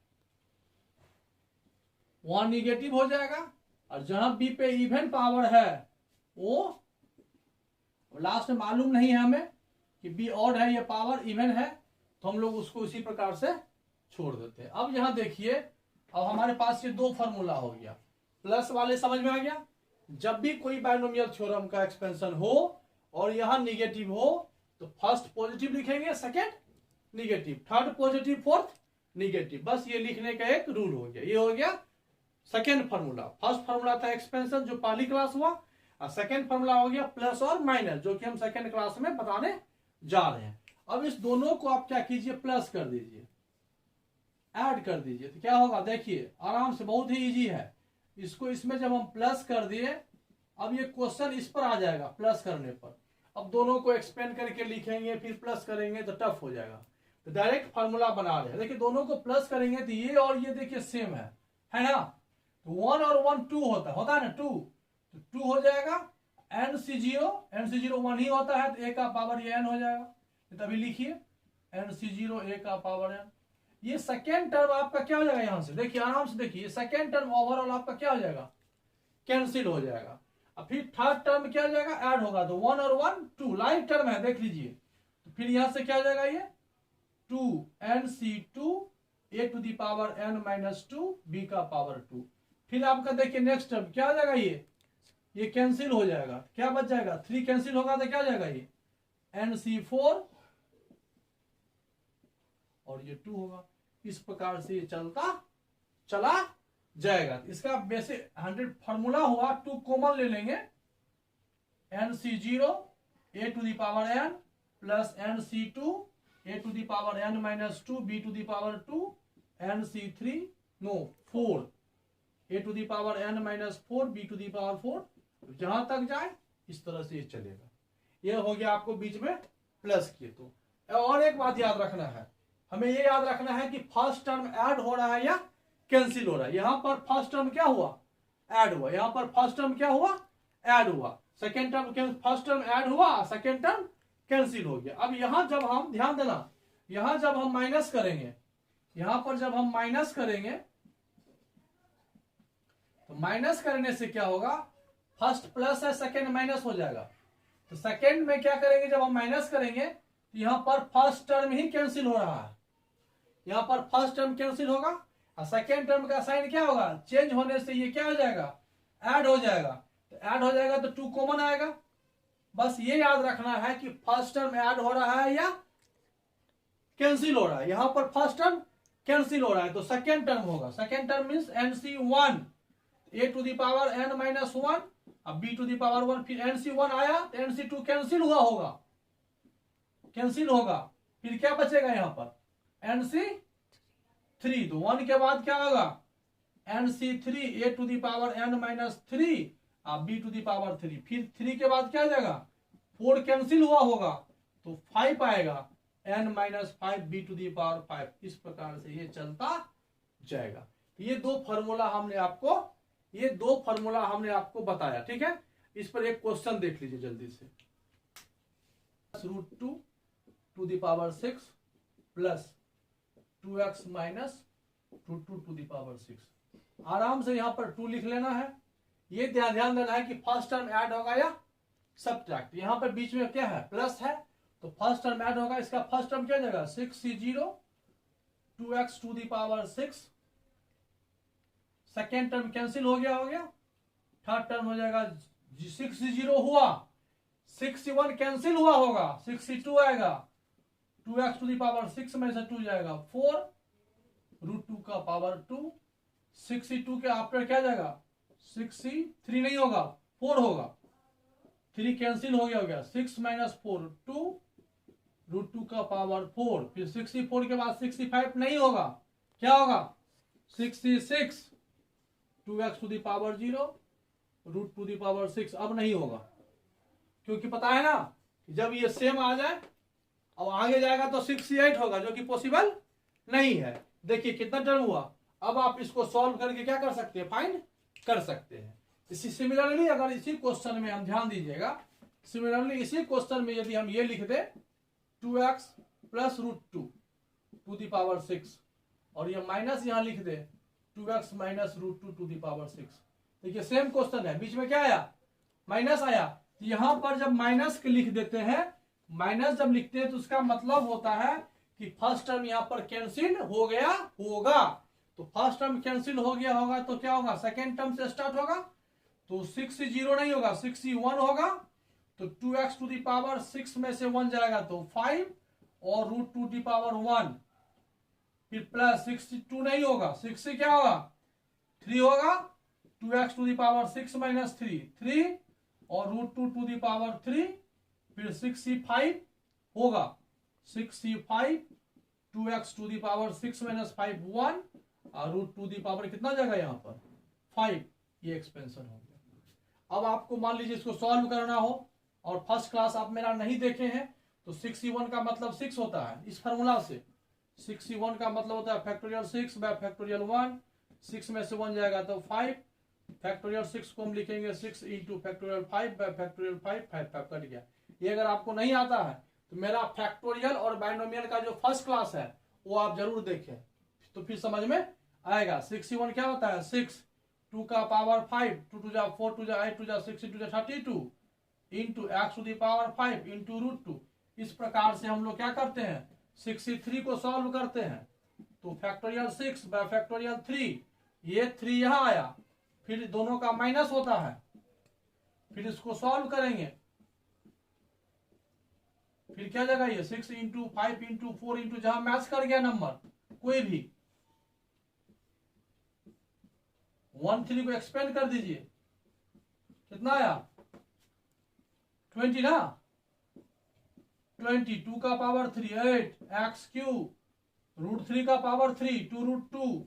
A: वहां निगेटिव हो जाएगा, और जहां बी पे इवन पावर है वो लास्ट में मालूम नहीं है हमें कि बी ऑड है या पावर इवन है, तो हम लोग उसको उसी प्रकार से छोड़ देते हैं। अब यहां देखिए, अब हमारे पास ये दो फॉर्मूला हो गया। प्लस वाले समझ में आ गया, जब भी कोई बाइनोमियल थ्योरम का एक्सपेंशन हो और यहां निगेटिव हो तो फर्स्ट पॉजिटिव लिखेंगे, second negative, third positive, fourth negative. बस ये लिखने का एक रूल हो गया। ये हो गया सेकेंड फॉर्मूला। फर्स्ट फॉर्मूला था एक्सपेंशन जो पहली क्लास हुआ, और सेकेंड फॉर्मूला हो गया प्लस और माइनस जो कि हम सेकेंड क्लास में बताने जा रहे हैं। अब इस दोनों को आप क्या कीजिए, प्लस कर दीजिए, ऐड कर दीजिए, तो क्या होगा देखिए आराम से, बहुत ही इजी है। इसको इसमें जब हम प्लस कर दिए, अब ये क्वेश्चन इस पर आ जाएगा प्लस करने पर। अब दोनों को एक्सपेंड करके लिखेंगे फिर प्लस करेंगे तो टफ हो जाएगा, तो डायरेक्ट फार्मूला बना रहे हैं। देखिए दोनों को प्लस करेंगे तो ये और ये देखिए सेम है ना, तो 1 और 1 2 होता है ना, 2 तो 2 हो जाएगा। nc0 1 ही होता है तो a का पावर ये n हो जाएगा, तभी लिखिए nc0 a का पावर n। ये सेकेंड टर्म आपका क्या हो जाएगा, यहां से देखिए आराम से देखिए, सेकेंड टर्म ओवरऑल आपका क्या हो जाएगा, कैंसिल हो जाएगा। अब फिर थर्ड टर्म क्या हो जाएगा, ऐड होगा, तो 1 और 1 2 लाइक टर्म है, देख लीजिए। तो फिर यहां से क्या हो जाएगा, ये 2nc2 a to the power n minus 2 b का पावर 2। फिर आपका देखिए नेक्स्ट टर्म क्या हो जाएगा, ये कैंसिल हो जाएगा, क्या बच जाएगा, 3 कैंसिल होगा तो क्या हो जाएगा, ये nc4 और ये 2 होगा। इस प्रकार से ये चला जाएगा। इसका बेसिक 100 फॉर्मूला हुआ, 2 कॉमन ले लेंगे, nc0 a to the power n plus nc2 a to the power n minus 2 b to the power 2 nc3 4 a to the power n minus 4 b to the power 4, जहां तक जाए इस तरह से ये चलेगा। ये हो गया आपको बीच में प्लस किए। तो और एक बात याद रखना है, हमें ये याद रखना है कि फर्स्ट टर्म ऐड हो रहा है या कैंसिल हो रहा है। यहां पर फर्स्ट टर्म क्या हुआ, ऐड हुआ, यहां पर फर्स्ट टर्म क्या हुआ, ऐड हुआ, second term first term add हुआ, सेकेंड टर्म कैंसिल हो गया। अब यहां जब हम ध्यान देना, यहां जब हम माइनस करेंगे, यहां पर जब हम माइनस करेंगे तो माइनस करने से क्या होगा, फर्स्ट प्लस है सेकेंड माइनस हो जाएगा। तो सेकेंड में क्या करेंगे, जब हम माइनस करेंगे तो यहां पर फर्स्ट टर्म ही कैंसिल हो रहा है, यहां पर फर्स्ट टर्म कैंसिल होगा और सेकेंड टर्म का साइन क्या होगा, चेंज होने से ये क्या हो जाएगा, ऐड हो जाएगा। तो ऐड हो जाएगा तो 2 कॉमन आएगा। बस ये याद रखना है कि फर्स्ट टर्म ऐड हो रहा है या कैंसिल हो रहा है। यहां पर फर्स्ट टर्म कैंसिल हो रहा है तो सेकेंड टर्म होगा, second term means nc1 a to the power n minus 1 अब b टू दी पावर 1, फिर nc1 आया तो nc2 कैंसिल हुआ होगा, कैंसिल होगा। फिर क्या बचेगा यहाँ पर, nc3, तो 1 के बाद क्या होगा, nc3 a to the power n minus 3 अब b टू दी पावर 3, फिर 3 के बाद क्या आ जाएगा, 4 कैंसिल हुआ होगा तो 5 आएगा, n minus 5 b to the power 5। इस प्रकार से ये चलता जाएगा। ये दो फॉर्मूला हमने आपको बताया, ठीक है। इस पर एक क्वेश्चन देख लीजिए जल्दी से, √2 to the power 6 plus 2x minus √2 to the power 6। आराम से यहां पर 2 लिख लेना है, ये ध्यान देना है कि फर्स्ट टर्म ऐड होगा या सब्ट्रैक्ट। यहाँ पर बीच में क्या है, प्लस है, तो फर्स्ट टर्म ऐड होगा। इसका फर्स्ट टर्म क्या जाएगा, 6c0 2x to the power 6। Second term cancel हो गया। थर्ड टर्म हो जाएगा 6c0 हुआ, 6c1 कैंसिल हुआ होगा, 6c2 आएगा, 2x टू दी पावर 6 में से 2 जाएगा 4 √2 का पावर 2। 6c2 के आफ्टर क्या जाएगा, 6c3 नहीं होगा, 4 होगा, 3 कैंसिल हो गया 6 - 4 2 √2 का पावर 4। फिर 64 के बाद 65 नहीं होगा, क्या होगा 66 2x to the power 0 √2 the power 6। अब नहीं होगा, क्योंकि पता है ना जब ये सेम आ जाए, अब आगे जाएगा तो 68 होगा, जो कि पॉसिबल नहीं है। देखिए कितना टर्म हुआ। अब आप इसको सॉल्व करके क्या कर सकते हैं, फाइंड कर सकते हैं। इसी सिमिलरली अगर इसी क्वेश्चन में हम ध्यान दीजिएगा, सिमिलरली इसी क्वेश्चन में यदि हम ये लिख दे 2x plus √2 to the power 6 और ये माइनस यहां लिख दे 2x minus √2 to the power 6। देखिए सेम क्वेश्चन है, बीच में क्या आया, माइनस आया। यहां पर जब माइनस के लिख देते हैं, माइनस जब लिखते हैं तो उसका मतलब होता है कि फर्स्ट टर्म यहां पर कैंसिल हो गया होगा। तो फर्स्ट टर्म कैंसिल हो गया होगा तो क्या होगा, सेकेंड टर्म से स्टार्ट होगा, तो 6c0 नहीं होगा, 6c1 होगा। तो 2x टू दी पावर 6 में से 1 जाएगा तो 5 और √2 दी पावर 1, फिर प्लस 62 नहीं होगा, 6 से क्या होगा 3 होगा, 2x टू दी पावर 6 - 3 और √2 टू दी पावर 3, फिर 65 होगा, 65 2x टू दी पावर 6 - 5 1 और √2 दी पावर कितना जाएगा यहाँ पर 5। ये एक्सपेंशन हो गया। अब आपको मान लीजिए इसको सॉल्व करना हो और फर्स्ट क्लास आप मेरा नहीं देखे हैं, तो 6c1 का मतलब 6 होता है इस फॉर्मूला से। 6c1 का मतलब होता है फैक्टोरियल 6 बाय फैक्टोरियल 1, 6 में से 1 जाएगा तो 5, फैक्टोरियल 6 को हम लिखेंगे 6 × फैक्टोरियल 5 बाय फैक्टोरियल 5, 5 कट गया। ये अगर आपको नहीं आता है तो मेरा फैक्टोरियल और बाइनोमियल का जो फर्स्ट क्लास है वो आप जरूर देखें, तो फिर समझ में आएगा। 6c1 क्या होता है 6, 2 का पावर 5, 2 2 जा 4, 2 जा 8, 2 जा 6, 2 जा 32 into x to the power 5 into √2। इस प्रकार से हम लोग क्या करते हैं 63 को सॉल्व करते हैं। तो फैक्टोरियल 6 बाय फैक्टोरियल 3, ये 3 यहां आया, फिर दोनों का माइनस होता है, फिर इसको सॉल्व करेंगे, फिर क्या जाएगा ये 6 × 5 × 4 इंटू जहां मैच कर गया नंबर कोई भी 1 3 को एक्सपेंड कर दीजिए, कितना आया 20 ना, 20 2 का पावर 3 8 x³ √3 का पावर 3 2 √2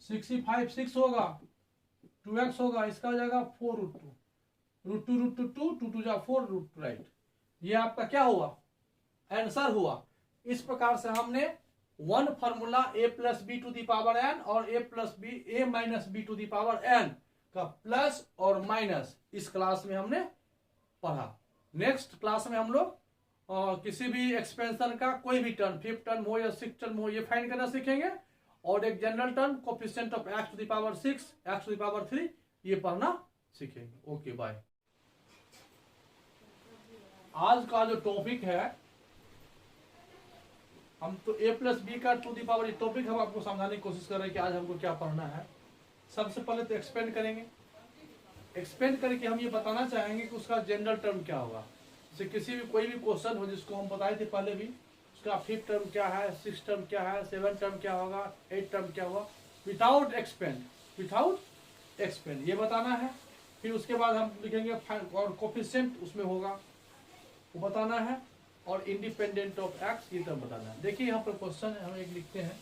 A: 65 6 होगा, 2x होगा, इसका हो जाएगा 4 √2 √2 2 2 2 जा 4 √2 राइट। ये आपका क्या हुआ, आंसर हुआ। इस प्रकार से हमने one formula a plus B to the power n और a minus b to the power n का प्लस और माइनस इस क्लास में हमने पढ़ा। नेक्स्ट क्लास में हम लोग किसी भी एक्सपेंशन का कोई भी टर्म, फिफ्थ टर्म हो या सिक्स टर्म हो, ये फाइंड करना सीखेंगे, और एक general term coefficient of x to the power 6, x to the power 3 ये पढ़ना सीखेंगे। Okay bye. आज का जो टॉपिक है, हम तो a प्लस बी का टू दी पावर टॉपिक हम आपको समझाने की कोशिश कर रहे हैं कि आज हमको क्या पढ़ना है। सबसे पहले तो एक्सपेंड करेंगे, एक्सपेंड करके हम ये बताना चाहेंगे कि उसका जनरल टर्म क्या होगा। जैसे किसी भी कोई भी क्वेश्चन हो जिसको हम बताए थे पहले भी, उसका फिफ्थ टर्म क्या है, सिक्स टर्म क्या है, सेवन टर्म क्या होगा, एट टर्म क्या होगा, विदाउट एक्सपेंड ये बताना है। फिर उसके बाद हम लिखेंगे और कोफिशिएंट उसमें होगा वो बताना है, और इंडिपेंडेंट ऑफ एक्स ये टर्म बताना है। देखिए यहाँ पर क्वेश्चन हम एक लिखते हैं,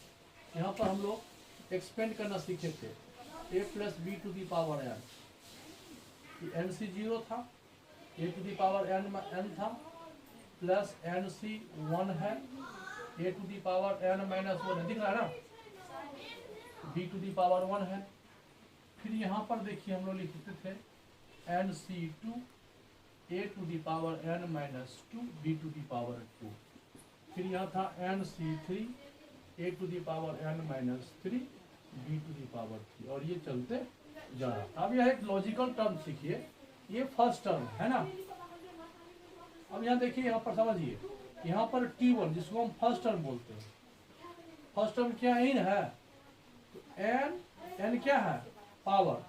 A: यहाँ पर हम लोग एक्सपेंड करना सीखे थे a plus B to the power n, nc 0 था, a to the power n था, प्लस nc 1 है, a to the power n minus 1 है, दिख रहा है ना, b टू दी पावर 1 है। फिर यहाँ पर देखिए हम लोग लिखते थे nc 2, a to the power n minus 2, b to the power 2। फिर यहाँ था nc 3, a to the power n minus 3, b to the power 3, और ये चलते जा रहा था। अब यह एक लॉजिकल टर्म सीखिए, ये फर्स्ट टर्म है ना। अब यहाँ देखिए, यहाँ पर समझिए, यहाँ पर T1 जिसको हम फर्स्ट टर्म बोलते हैं, फर्स्ट टर्म क्या इन है, तो एन क्या है, पावर,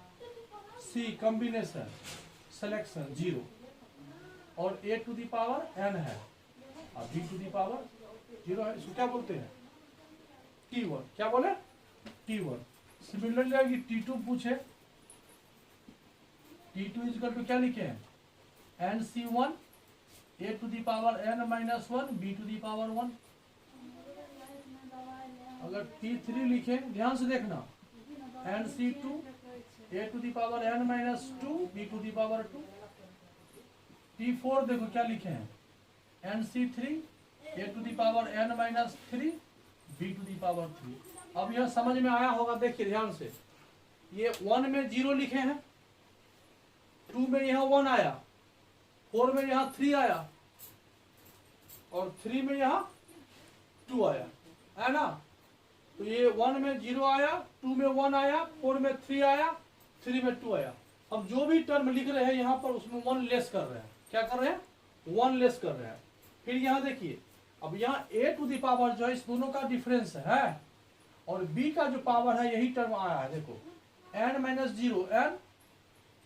A: सी कॉम्बिनेशन, सिलेक्शन 0, और a to the power n है और b टू दी पावर 0 है। इसको क्या बोलते हैं, T1। क्या बोले, T1। सिमिलरली अगर T2 पूछे, T2 इज इक्वल टू क्या लिखे हैं, NC1 a to the power n minus 1 b to the power 1। अगर T3 लिखे, ध्यान से देखना, NC2 a to the power n minus 2 b to the power 2। T4 देखो क्या लिखे हैं, NC3 a to the power n minus 3 b to the power 3। अब यह समझ में आया होगा, देखिए ध्यान से, ये 1 में 0 लिखे हैं, 2 में यहाँ 1 आया, 4 में यहाँ 3 आया, और 3 में यहाँ 2 आया, है ना। तो ये 1 में 0 आया, 2 में 1 आया, 4 में 3 आया, 3 में 2 आया। हम जो भी टर्म लिख रहे हैं यहाँ पर उसमें 1 लेस कर रहे हैं। क्या कर रहे हैं, 1 लेस कर रहे हैं। फिर यहाँ देखिए, अब यहाँ a टू दी पावर जो है, इस दोनों का डिफरेंस है, और b का जो पावर है यही टर्म आया है, देखो n माइनस 0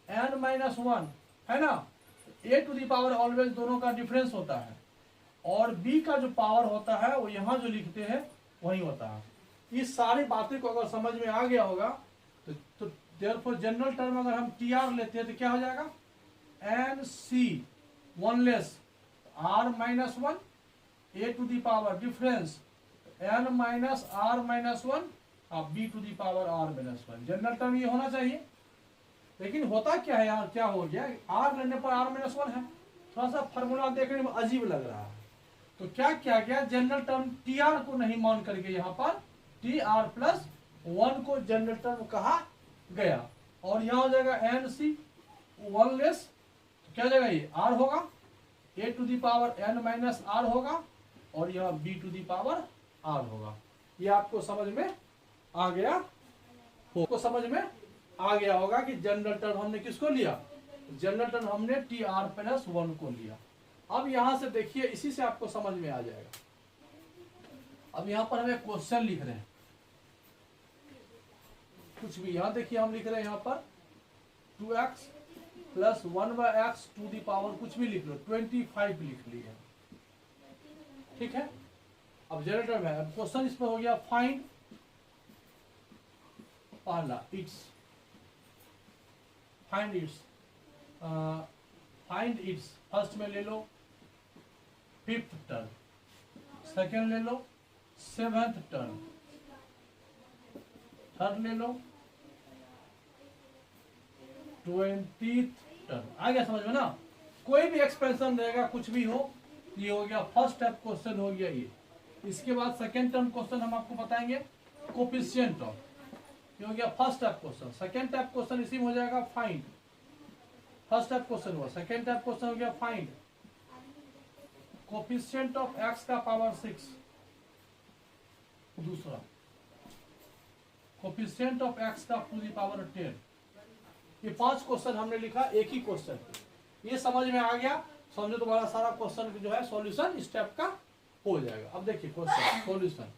A: n माइनस 1 है ना। a to the power always दोनों का डिफरेंस होता है, और b का जो पावर होता है वो यहाँ जो लिखते हैं वही होता है। इस सारी बातें को अगर समझ में आ गया होगा तो देयरफॉर जनरल टर्म अगर हम tr लेते हैं तो क्या हो जाएगा, nc 1 less r minus 1 a to the power difference n minus r minus 1 और b to the power r minus 1। General term ये होना चाहिए, लेकिन होता क्या है यार, क्या हो गया, r लेने पर r माइनस 1 है, थोड़ा सा फॉर्मूला देखने में अजीब लग रहा है। तो क्या किया गया, जनरल टर्म tr को नहीं मान करके यहाँ पर tr प्लस 1 को जनरल टर्म कहा गया, और यहाँ हो जाएगा nc 1 लेस, तो क्या जाएगा, ये r होगा, a to the power n minus r होगा, और यहाँ b to the power r होगा। ये आपको समझ में आ गया को समझ में आ गया होगा कि जनरल टर्म हमने किसको लिया, जनरल टर्म हमने tr प्लस 1 को लिया। अब यहां से देखिए, इसी से आपको समझ में आ जाएगा। अब यहां पर हम एक क्वेश्चन लिख रहे हैं, कुछ भी यहां देखिए हम लिख रहे हैं, यहां पर 2x plus 1/x to the power कुछ भी लिख लो, 25 लिख लिया, ठीक है। अब जनरल टर्म है, अब क्वेश्चन इसमें हो गया फाइंड, पहला फाइंड इट्स फर्स्ट में ले लो 5th टर्म, सेकेंड ले लो 7th टर्म, थर्ड ले लो 20th टर्म। आ गया समझ में ना। कोई भी एक्सप्रेशन रहेगा, कुछ भी हो, ये हो गया फर्स्ट टाइप क्वेश्चन हो गया ये। इसके बाद सेकेंड टर्म क्वेश्चन हम आपको बताएंगे कोफिशिएंट ऑफ, ये हो गया first type question. Second type question इसी में हो जाएगा फाइंड, फर्स्ट टाइप क्वेश्चन हुआ, सेकेंड टाइप क्वेश्चन हो गया फाइंड कोफिशिएंट ऑफ x का पावर 6, दूसरा कोफिशिएंट ऑफ x का टू दी पावर 10। ये 5 क्वेश्चन हमने लिखा एक ही क्वेश्चन। ये समझ में आ गया, समझो तुम्हारा सारा क्वेश्चन जो है सॉल्यूशन इस टाइप का हो जाएगा। अब देखिए क्वेश्चन सॉल्यूशन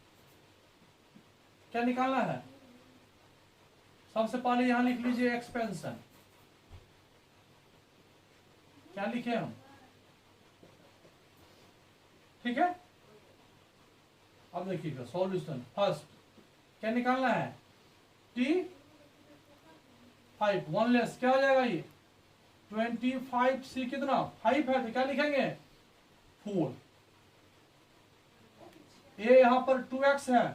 A: क्या निकालना है, सबसे पहले यहां लिख लीजिए एक्सपेंशन, क्या लिखे हम, ठीक है। अब देखिएगा सॉल्यूशन फर्स्ट क्या निकालना है, t5 1 लेस क्या हो जाएगा, ये 25 से कितना 5 है, तो क्या लिखेंगे 4। a यहां पर 2x है,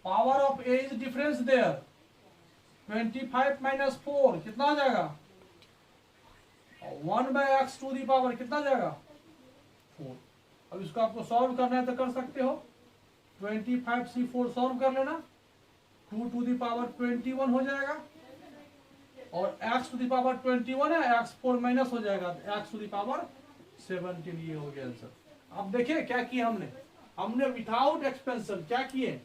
A: power of a is difference there, 25 minus 4 कितना आ जाएगा, 1/x टू दी पावर कितना जाएगा 4। अब इसको आपको सॉल्व करना है तो कर सकते हो, 25 से 4 सॉल्व कर लेना, 2 टू दी पावर 21 हो जाएगा, और x टू दी पावर 21 है, x 4 माइनस हो जाएगा, x टू दी पावर 17। ये हो गया आंसर। अब देखिए क्या किया हमने विदाउट एक्सपेंशन क्या किए,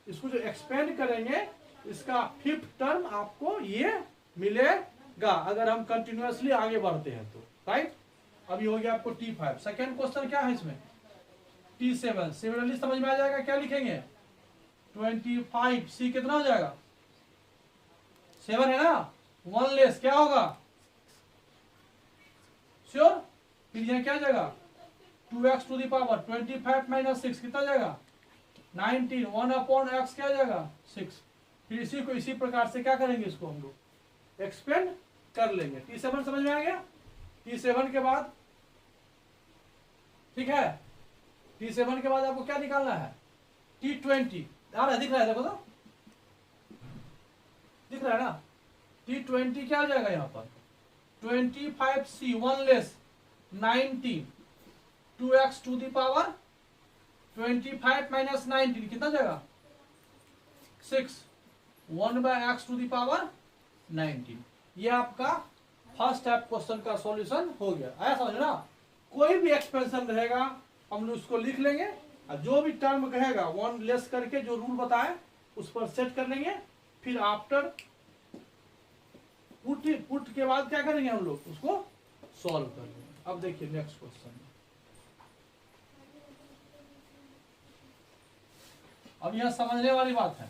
A: इसको जो एक्सपेंड करेंगे इसका फिफ्थ टर्म आपको ये मिलेगा अगर हम कंटिन्यूअसली आगे बढ़ते हैं तो, राइट। अभी हो गया आपको T5। सेकेंड क्वेश्चन क्या है इसमें, T7। सिमिलरली समझ में आ जाएगा, क्या लिखेंगे 25, C कितना हो जाएगा 7 है ना, 1 लेस क्या होगा श्योर। फिर यहाँ क्या जाएगा 2x to the power 25 minus 6 कितना जाएगा 19, 1 अपॉन x क्या जाएगा 6। फिर इसी को इसी प्रकार से क्या करेंगे, इसको हम लोग एक्सपेंड कर लेंगे। T7 समझ में आ गया। T7 के बाद ठीक है, T7 के बाद आपको क्या निकालना है T20। आ रहा है, दिख रहा है, देखो तो दिख रहा है ना। T20 क्या आ जाएगा यहाँ पर 25C 1 less 19, 2x to the power 25 minus 19 कितना जाएगा 6, 1 by x to the power 19। ये आपका फर्स्ट टाइप क्वेश्चन का सॉल्यूशन हो गया। आया समझ ना। कोई भी एक्सप्रेशन रहेगा हम लोग उसको लिख लेंगे और जो भी टर्म कहेगा 1 लेस करके जो रूल बताए उस पर सेट कर लेंगे। फिर आफ्टर पुट के बाद क्या करेंगे हम लोग उसको सॉल्व कर लेंगे। अब देखिए नेक्स्ट क्वेश्चन। अब यहां समझने वाली बात है।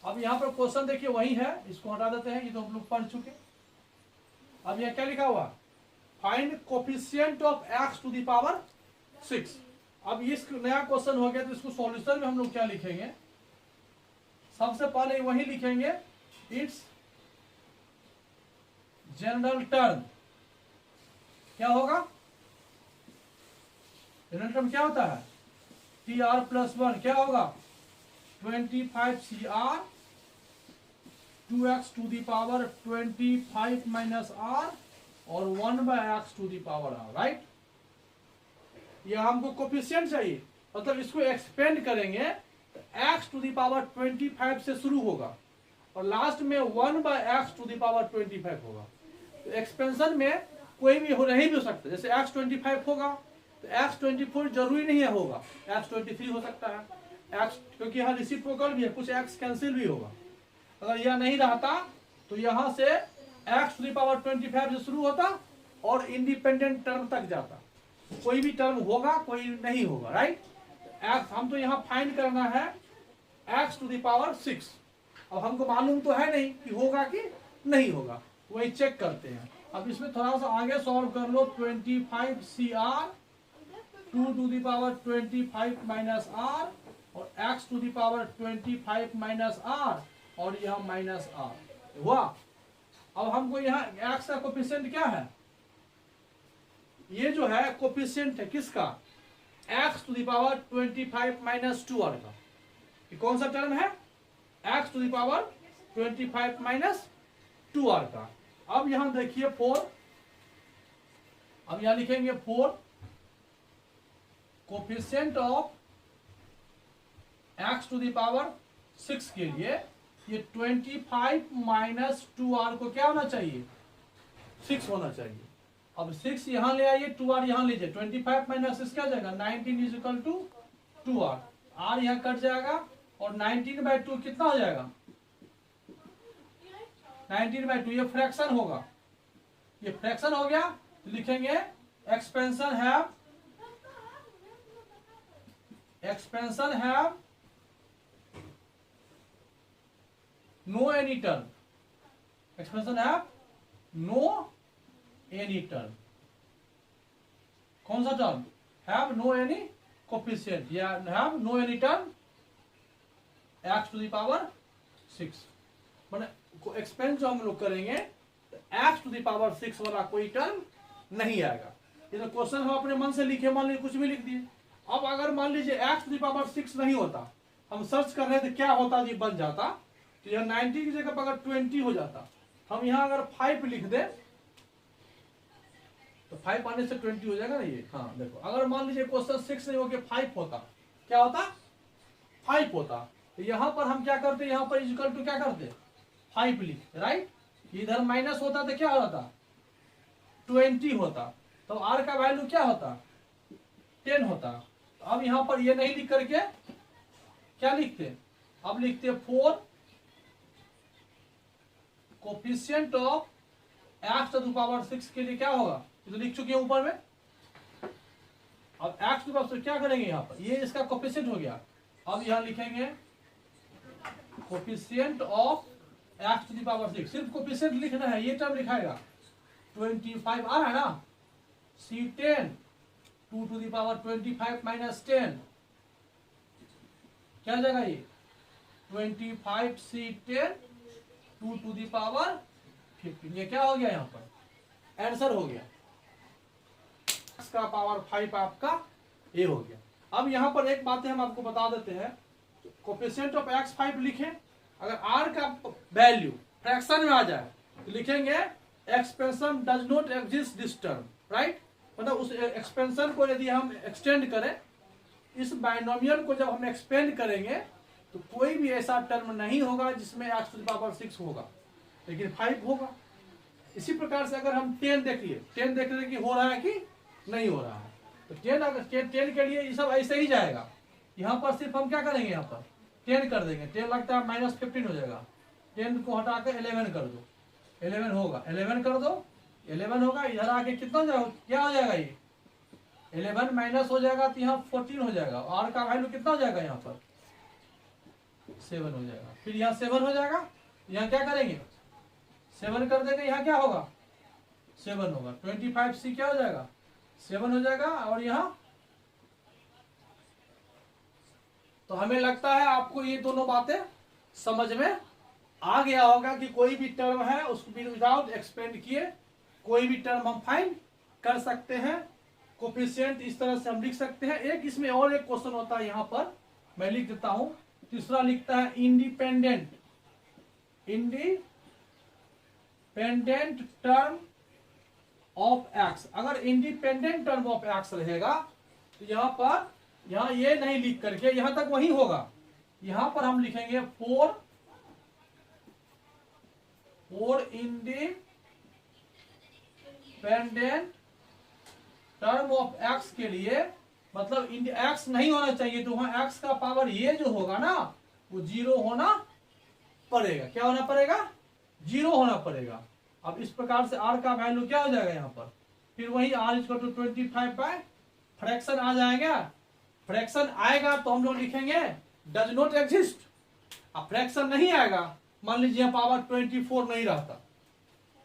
A: अब यहां पर क्वेश्चन देखिए वही है, इसको हटा देते हैं, ये तो हम लोग पढ़ चुके। अब यह क्या लिखा हुआ, find coefficient of x to the power 6। अब इस नया क्वेश्चन हो गया तो इसको सॉल्यूशन में हम लोग क्या लिखेंगे, सबसे पहले वही लिखेंगे इट्स जनरल टर्म। क्या होगा जनरल टर्म, क्या होता है TR प्लस 1 क्या होगा 25CR 2x to the power 25 minus r और 1 by x to the power r, right. यह हमको कोफिशिएंट चाहिए, मतलब इसको एक्सपेंड करेंगे तो x टू द पावर 25 से शुरू होगा और लास्ट में 1 by x to the power 25 होगा। तो एक्सपेंशन में कोई भी नहीं हो सकता, जैसे x 25 होगा तो x 24 जरूरी नहीं है होगा, x 23 हो सकता है x, क्योंकि यहाँ रेसिप्रोकल भी है, कुछ x कैंसिल भी होगा। अगर यह नहीं रहता तो यहाँ से x टू द पावर 25 से शुरू होता और इंडिपेंडेंट टर्म तक जाता, कोई भी टर्म होगा कोई नहीं होगा, राइट। x हम तो यहाँ फाइंड करना है x टू द पावर 6। अब हमको मालूम तो है नहीं कि होगा कि नहीं होगा, वही चेक करते हैं। अब इसमें थोड़ा सा आगे सॉल्व कर लो, 25CR 2 to the power 25 minus r और x to the power 25 minus r और यह माइनस r हुआ। अब हमको यहाँ x का कोफिशिएंट क्या है, ये जो है कोफिशिएंट है किसका x to the power 25 minus 2r का। ये कौन सा टर्म है x to the power 25 minus 2r का। अब यहां देखिए 4, अब यहां लिखेंगे 4 coefficient of x to the power 6 के लिए ये 25 माइनस 2r को क्या होना चाहिए 6 होना चाहिए। अब 6 यहां ले आइए, 2r यहां लीजिए, 25 माइनस 6 क्या जाएगा 19 is equal to 2r, r यहां कट जाएगा और 19/2 कितना हो जाएगा 19/2, ये फ्रैक्शन होगा, ये फ्रैक्शन हो गया तो लिखेंगे expansion have no any term, expansion have no any term. कौन सा term have no any coefficient या have no any term x to the power 6। माने एक्सपेंड जो हम लोग करेंगे तो x टू द पावर 6 वाला कोई टर्म नहीं आएगा। ये तो क्वेश्चन हम अपने मन से लिखे, मान लीजिए कुछ भी लिख दिए। अब अगर मान लीजिए x टू द पावर 6 नहीं होता, हम सर्च कर रहे थे क्या होता जी बन जाता, तो यह 90 की जगह पर अगर 20 हो जाता, हम यहाँ अगर 5 लिख दे तो 5 आने से 20 हो जाएगा ना ये। हाँ देखो, अगर मान लीजिए क्वेश्चन 6 नहीं होके 5 होता, क्या होता 5 होता, तो यहाँ पर हम क्या करते, यहाँ पर इक्वल टू क्या करते 5 लिख, राइट। इधर माइनस होता तो क्या होता 20 होता, तो r का वैल्यू क्या होता 10 होता। तो अब यहाँ पर ये नहीं लिख करके क्या लिखते, अब लिखते 4 coefficient of x to the power 6 के लिए क्या होगा, ये तो लिख चुके हैं ऊपर में। अब x टू द पावर 6 क्या करेंगे यहाँ पर, ये इसका कोफिशिएंट हो गया। अब यहाँ लिखेंगे coefficient of x to the power 6, सिर्फ कोफिशिएंट लिखना है, ये टर्म लिखाएगा। 25 आ रहा है ना, C10 2 to the power 25 minus 10 क्या हो जाएगा, ये 25C10 2 टू द पावर 15, ये क्या हो गया यहाँ पर आंसर हो गया। x का पावर 5 आपका ये हो गया। अब यहाँ पर एक बात है हम आपको बता देते हैं, कोफिशिएंट ऑफ x 5 लिखें, अगर r का वैल्यू फ्रैक्शन में आ जाए तो लिखेंगे expansion does not exist this term, right. मतलब उस एक्सपेंशन को यदि हम एक्सटेंड करें, इस बाइनोमियल को जब हम एक्सपेंड करेंगे तो कोई भी ऐसा टर्म नहीं होगा जिसमें x टू द पावर 6 होगा, लेकिन 5 होगा। इसी प्रकार से अगर हम 10 देख लिए, 10 देख रहे कि हो रहा है कि नहीं हो रहा है, तो 10 अगर 10 के लिए ये सब ऐसे ही जाएगा। यहाँ पर सिर्फ हम क्या करेंगे, यहाँ पर 10 कर देंगे, 10 लगता है -15 हो जाएगा, 10 को हटाकर 11 कर दो, 11 होगा, 11 कर दो, 11 होगा। इधर आके कितना जाएगा, क्या हो जाएगा, ये 11 माइनस हो जाएगा तो यहाँ 14 हो जाएगा। r का वैल्यू कितना हो जाएगा, यहाँ पर 7 हो जाएगा। फिर यहाँ 7 हो जाएगा, यहाँ क्या करेंगे 7 कर देंगे, यहाँ क्या होगा 7 होगा। 25C क्या हो जाएगा 7 हो जाएगा। और यहाँ तो हमें लगता है आपको ये दोनों बातें समझ में आ गया होगा कि कोई भी टर्म है उसको भी विदाउट एक्सपेंड किए कोई भी टर्म हम फाइंड कर सकते हैं। कोफिशिएंट इस तरह से हम लिख सकते हैं। एक इसमें और एक क्वेश्चन होता है, यहाँ पर मैं लिख देता हूं। तीसरा लिखता है इंडिपेंडेंट टर्म ऑफ एक्स। अगर इंडिपेंडेंट टर्म ऑफ एक्स रहेगा तो यहाँ ये नहीं लिख करके यहां तक वही होगा, यहां पर हम लिखेंगे four independent term of x के लिए, मतलब एक्स नहीं होना चाहिए तो वहां एक्स का पावर ये जो होगा ना वो 0 होना पड़ेगा। क्या होना पड़ेगा 0 होना पड़ेगा। अब इस प्रकार से r का वैल्यू क्या हो जाएगा यहाँ पर, फिर वही r equal to 25 by fraction आ जाएगा। फ्रैक्शन आएगा तो हम लोग लिखेंगे डज नॉट एग्जिस्ट। अब फ्रैक्शन नहीं आएगा, मान लीजिए पावर 24 नहीं रहता,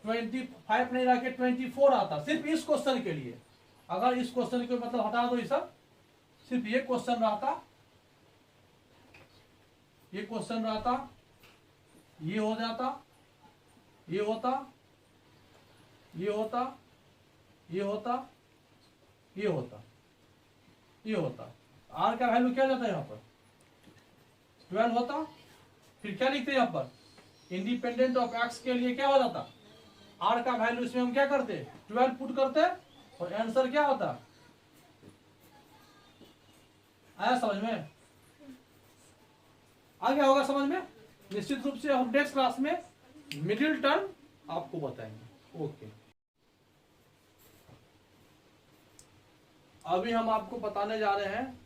A: 25 नहीं रह के 24 आता, सिर्फ इस क्वेश्चन के लिए। अगर इस क्वेश्चन को मतलब हटा दो, ये सब सिर्फ ये क्वेश्चन रहता, ये क्वेश्चन रहता, ये हो जाता, ये होता, ये होता, ये होता, ये होता, ये होता। r का वैल्यू क्या जाता है यहाँ पर 12 होता। फिर क्या लिखते हैं यहाँ पर इंडिपेंडेंट ऑफ x के लिए क्या हो जाता, r का वैल्यू इसमें हम क्या करते 12 पुट करते और आंसर क्या होता। आया समझ में, आ गया होगा समझ में। निश्चित रूप से हम नेक्स्ट क्लास में मिडिल टर्म आपको बताएंगे। ओके, अभी हम आपको बताने जा रहे हैं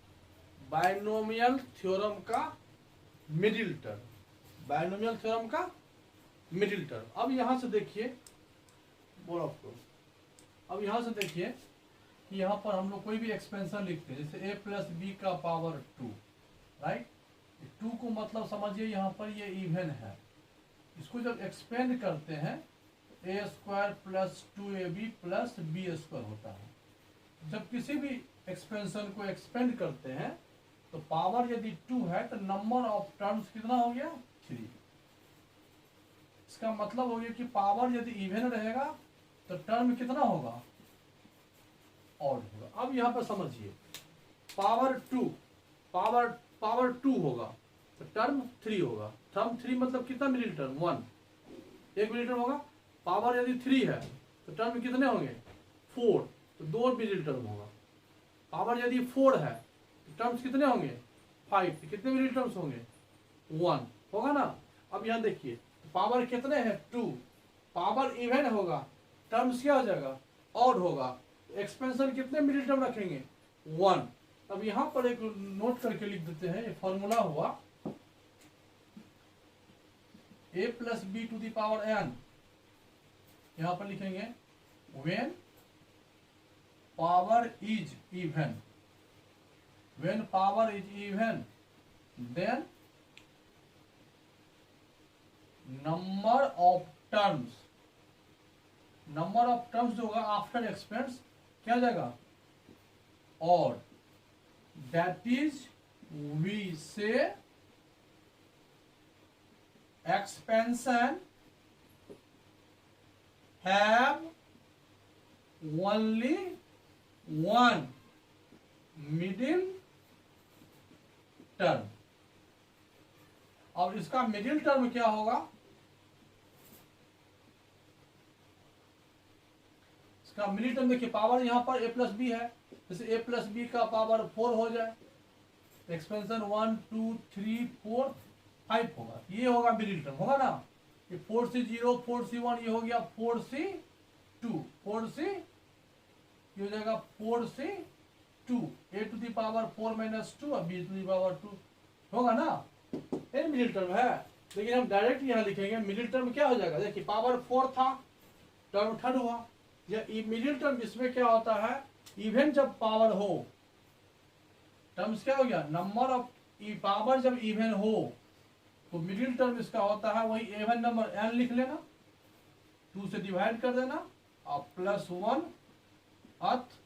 A: बायनोमियल थ्योरम का मिडिल टर्म, बायनोमियल थ्योरम का मिडिल टर्म। अब यहां से देखिए, अब यहां से देखिए कि यहां पर हम लोग कोई भी एक्सपेंशन लिखते हैं, जैसे a प्लस बी का पावर 2, राइट। 2 को मतलब समझिए यहाँ पर ये इवन है, इसको जब एक्सपेंड करते हैं a square plus 2ab plus b square होता है। जब किसी भी एक्सपेंशन को एक्सपेंड करते हैं तो पावर यदि 2 है तो नंबर ऑफ टर्म्स कितना हो गया 3। इसका मतलब हो गया कि पावर यदि इवन रहेगा तो टर्म कितना होगा ऑड होगा। अब यहाँ पर समझिए पावर 2 होगा तो टर्म 3 होगा। टर्म 3 मतलब कितना मिडिल टर्म 1, एक मिडिल टर्म होगा। पावर यदि 3 है तो टर्म कितने होंगे 4, तो 2 मिडिल टर्म होगा। पावर यदि 4 है तो टर्म्स कितने होंगे 5, तो कितने मिडिल टर्म्स होंगे 1 होगा ना। अब यहाँ देखिए पावर कितने हैं 2, पावर इवन होगा, टर्म्स क्या हो जाएगा ऑड होगा। एक्सपेंशन कितने मिडिल टर्म रखेंगे 1। अब यहाँ पर एक नोट करके लिख देते हैं, ये फॉर्मूला हुआ a plus B to the power n, यहां पर लिखेंगे when power is even, when power is even then number of terms, number of terms जो होगा आफ्टर एक्सपेंस क्या हो जाएगा और that is we say expansion have only one middle term. और इसका मिडिल टर्म क्या होगा, इसका मिडिल टर्म देखिए, पावर यहां पर a प्लस बी है, जैसे a प्लस बी का पावर 4 हो जाए, एक्सपेंशन 1 2 3 4 5 होगा, ये होगा मिडिल टर्म, होगा ना। ये 4c0 4c1 ये हो गया 4c2 4c, ये हो जाएगा 4c2, a to the power 4 minus 2 और b टू द पावर 2 होगा ना, ये मिडिल टर्म है। लेकिन हम डायरेक्ट यहां लिखेंगे मिडिल टर्म क्या हो जाएगा, देखिए पावर 4 था, टर्म थर्ड हुआ, या मिडिल टर्म इसमें क्या होता है, इवन जब पावर हो, टर्म्स क्या हो गया, नंबर ऑफ पावर जब इवन हो तो मिडिल टर्म इसका होता है वही इवन नंबर n लिख लेना, 2 से डिवाइड कर देना और प्लस 1 अर्थ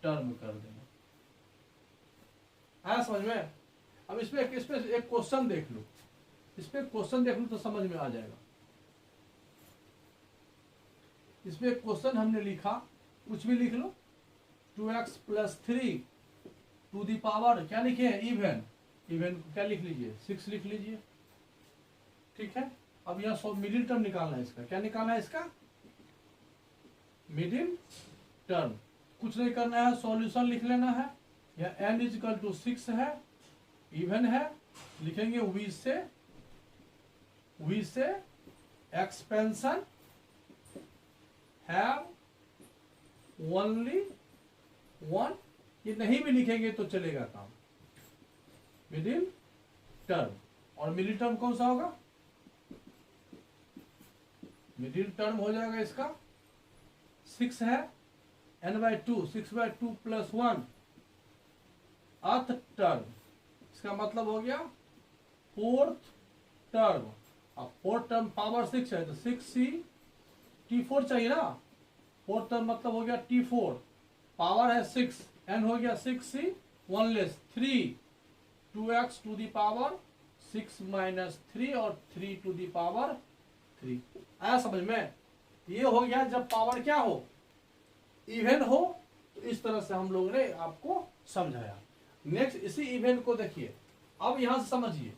A: टर्म कर देना। आया समझ में। अब इसमें एक क्वेश्चन देख लो, इसमें क्वेश्चन देख लो तो समझ में आ जाएगा। इसमें एक क्वेश्चन हमने लिखा, कुछ भी लिख लो, 2x plus 3 to the power क्या लिखे हैं इवन, इवन को क्या लिख लीजिए 6 लिख लीजिए, ठीक है। अब यहाँ मिडिल टर्म निकालना है, इसका क्या निकालना है, इसका मिडिल टर्म। कुछ नहीं करना है, सॉल्यूशन लिख लेना है, या n इजिकल टू 6 है, इवन है, लिखेंगे v से एक्सपेंशन हैव ओनली वन, ये नहीं भी लिखेंगे तो चलेगा काम, मिडिल टर्म। और मिडिल टर्म कौन सा होगा, मिडिल टर्म हो जाएगा इसका 6 है, n/2 6/2 प्लस 1 अर्थ टर्म, इसका मतलब हो गया फोर्थ टर्म। अब फोर्थ टर्म पावर 6 है तो 6c t4 चाहिए ना, फोर्थ टर्म मतलब हो गया t4, पावर है 6, n हो गया 6c 1 less 3, 2x to the power 6 minus 3 और 3 टू दी पावर 3। आया समझ में। ये हो गया जब पावर क्या हो, इवन हो, तो इस तरह से हम लोग ने आपको समझाया। नेक्स्ट इसी इवेंट को देखिए, अब यहां से समझिए।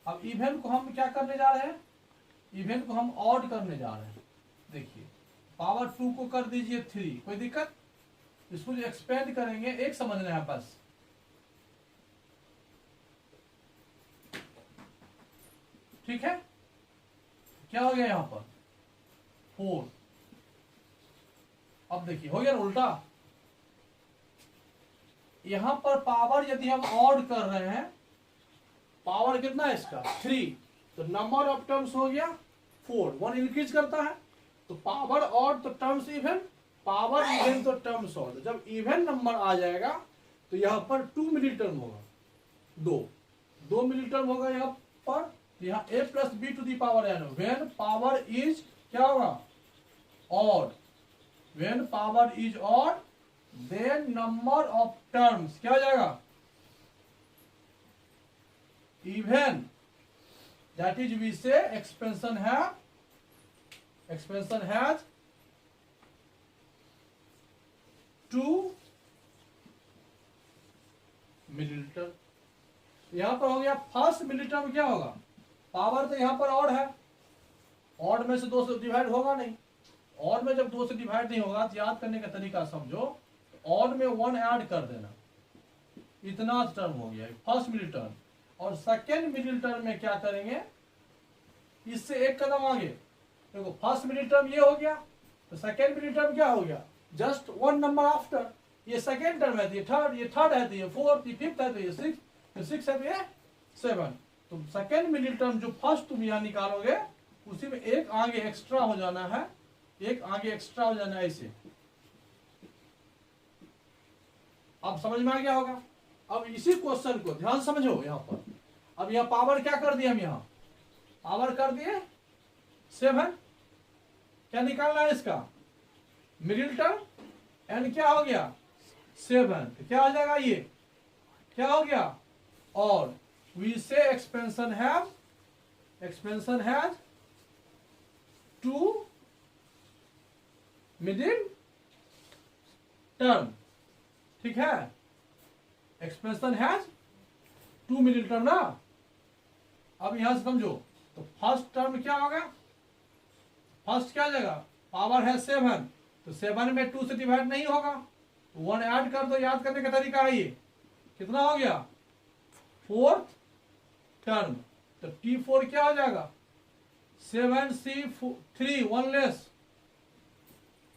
A: अब इवेंट को हम क्या करने जा रहे हैं, इवेंट को हम ऑड करने जा रहे हैं। देखिए पावर 2 को कर दीजिए 3, कोई दिक्कत, इसको जो एक्सपेंड करेंगे एक समझना है बस, ठीक है। क्या हो गया यहां पर 4, अब देखिए हो गया ना उल्टा, यहां पर पावर यदि हम ऑड कर रहे हैं, पावर कितना है इसका 3, तो नंबर ऑफ टर्म्स हो गया 4, 1 इंक्रीज करता है, तो पावर ऑड तो टर्म्स इवन, पावर इवन तो टर्म्स ऑड। जब इवन नंबर आ जाएगा तो यहां पर 2 मिडिल टर्म होगा, 2 मिडिल टर्म होगा यहां पर, यहाँ a plus B to the power n, when power is क्या होगा odd, when power is odd then number of terms क्या हो जाएगा even, that is we say expansion has 2 middle term. यहां पर हो गया फर्स्ट मिडिल टर्म क्या होगा, पावर तो यहां पर ऑड है, ऑड में से 2 से डिवाइड होगा नहीं, ऑड में जब 2 से डिवाइड नहीं होगा तो याद करने का तरीका समझो, ऑड में 1 ऐड कर देना, इतना टर्म हो गया फर्स्ट मिडिल टर्म। और सेकेंड मिडिल टर्म में क्या करेंगे, इससे एक कदम आगे, देखो फर्स्ट मिडिल टर्म ये हो गया, तो सेकेंड मिडिल टर्म क्या हो गया, जस्ट 1 नंबर आफ्टर, ये सेकेंड टर्म है तो ये थर्ड है तो ये 4th, ये 5th है तो ये 6th, ये 6 है तो ये 7। तो सेकेंड मिडिल टर्म जो फर्स्ट तुम यहां निकालोगे उसी में एक आगे एक्स्ट्रा हो जाना है, एक आगे एक्स्ट्रा हो जाना है ऐसे। अब समझ में आ गया होगा। अब इसी क्वेश्चन को ध्यान समझो यहां पर। अब यहां पावर क्या कर दिए हम, यहां पावर कर दिए 7। क्या निकालना है इसका, मिडिल टर्म, एंड क्या हो गया 7, तो क्या हो जाएगा, ये क्या हो गया। और we say expansion has 2 middle term, ठीक है। एक्सपेंशन हैज 2 मिडिल टर्म ना। अब यहां से समझो, तो फर्स्ट टर्म क्या होगा, फर्स्ट क्या हो जाएगा, पावर है 7, तो 7 में 2 से डिवाइड नहीं होगा, 1 ऐड कर दो। याद करने का तरीका है ये। कितना हो गया, 4th टर्म। तो T4 क्या हो जाएगा, 7C3 1 less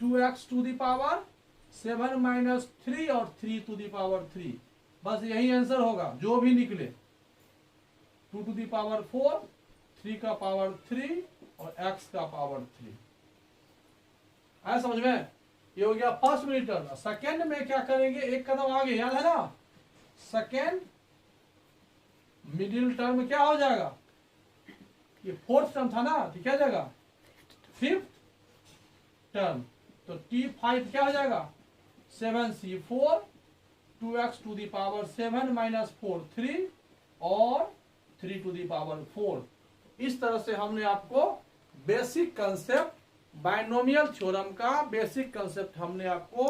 A: 2x to the power 7 minus 3 और 3 टू दी पावर 3। बस यही आंसर होगा जो भी निकले। 2 टू दी पावर 4, 3 का पावर 3 और x का पावर 3। आया समझ में। ये हो गया फर्स्ट मिडिल टर्म। सेकेंड में क्या करेंगे, एक कदम आगे, याद है ना। सेकेंड मिडिल टर्म क्या हो जाएगा, ये 4th टर्म था ना, तो क्या हो जाएगा 5th टर्म। तो T5 क्या हो जाएगा, 7C4 2x to the power 7 minus 4 3 और 3 टू दी पावर 4। इस तरह से हमने आपको बेसिक कंसेप्ट बाइनोमियल थ्योरम का बेसिक कंसेप्ट हमने आपको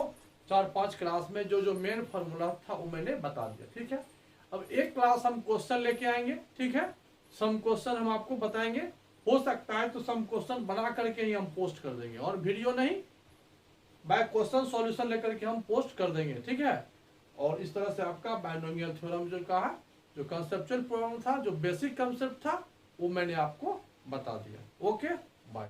A: 4-5 क्लास में जो मेन फॉर्मूला था वो मैंने बता दिया, ठीक है। अब एक क्लास हम क्वेश्चन लेके आएंगे, ठीक है। सम क्वेश्चन हम आपको बताएंगे। हो सकता है तो सम क्वेश्चन बना करके ही हम पोस्ट कर देंगे, और वीडियो नहीं, बाय क्वेश्चन सॉल्यूशन लेकर के हम पोस्ट कर देंगे, ठीक है। और इस तरह से आपका बाइनोमियल थ्योरम जो कहा, जो कंसेप्चुअल प्रॉब्लम था, जो बेसिक कंसेप्ट था, वो मैंने आपको बता दिया। ओके।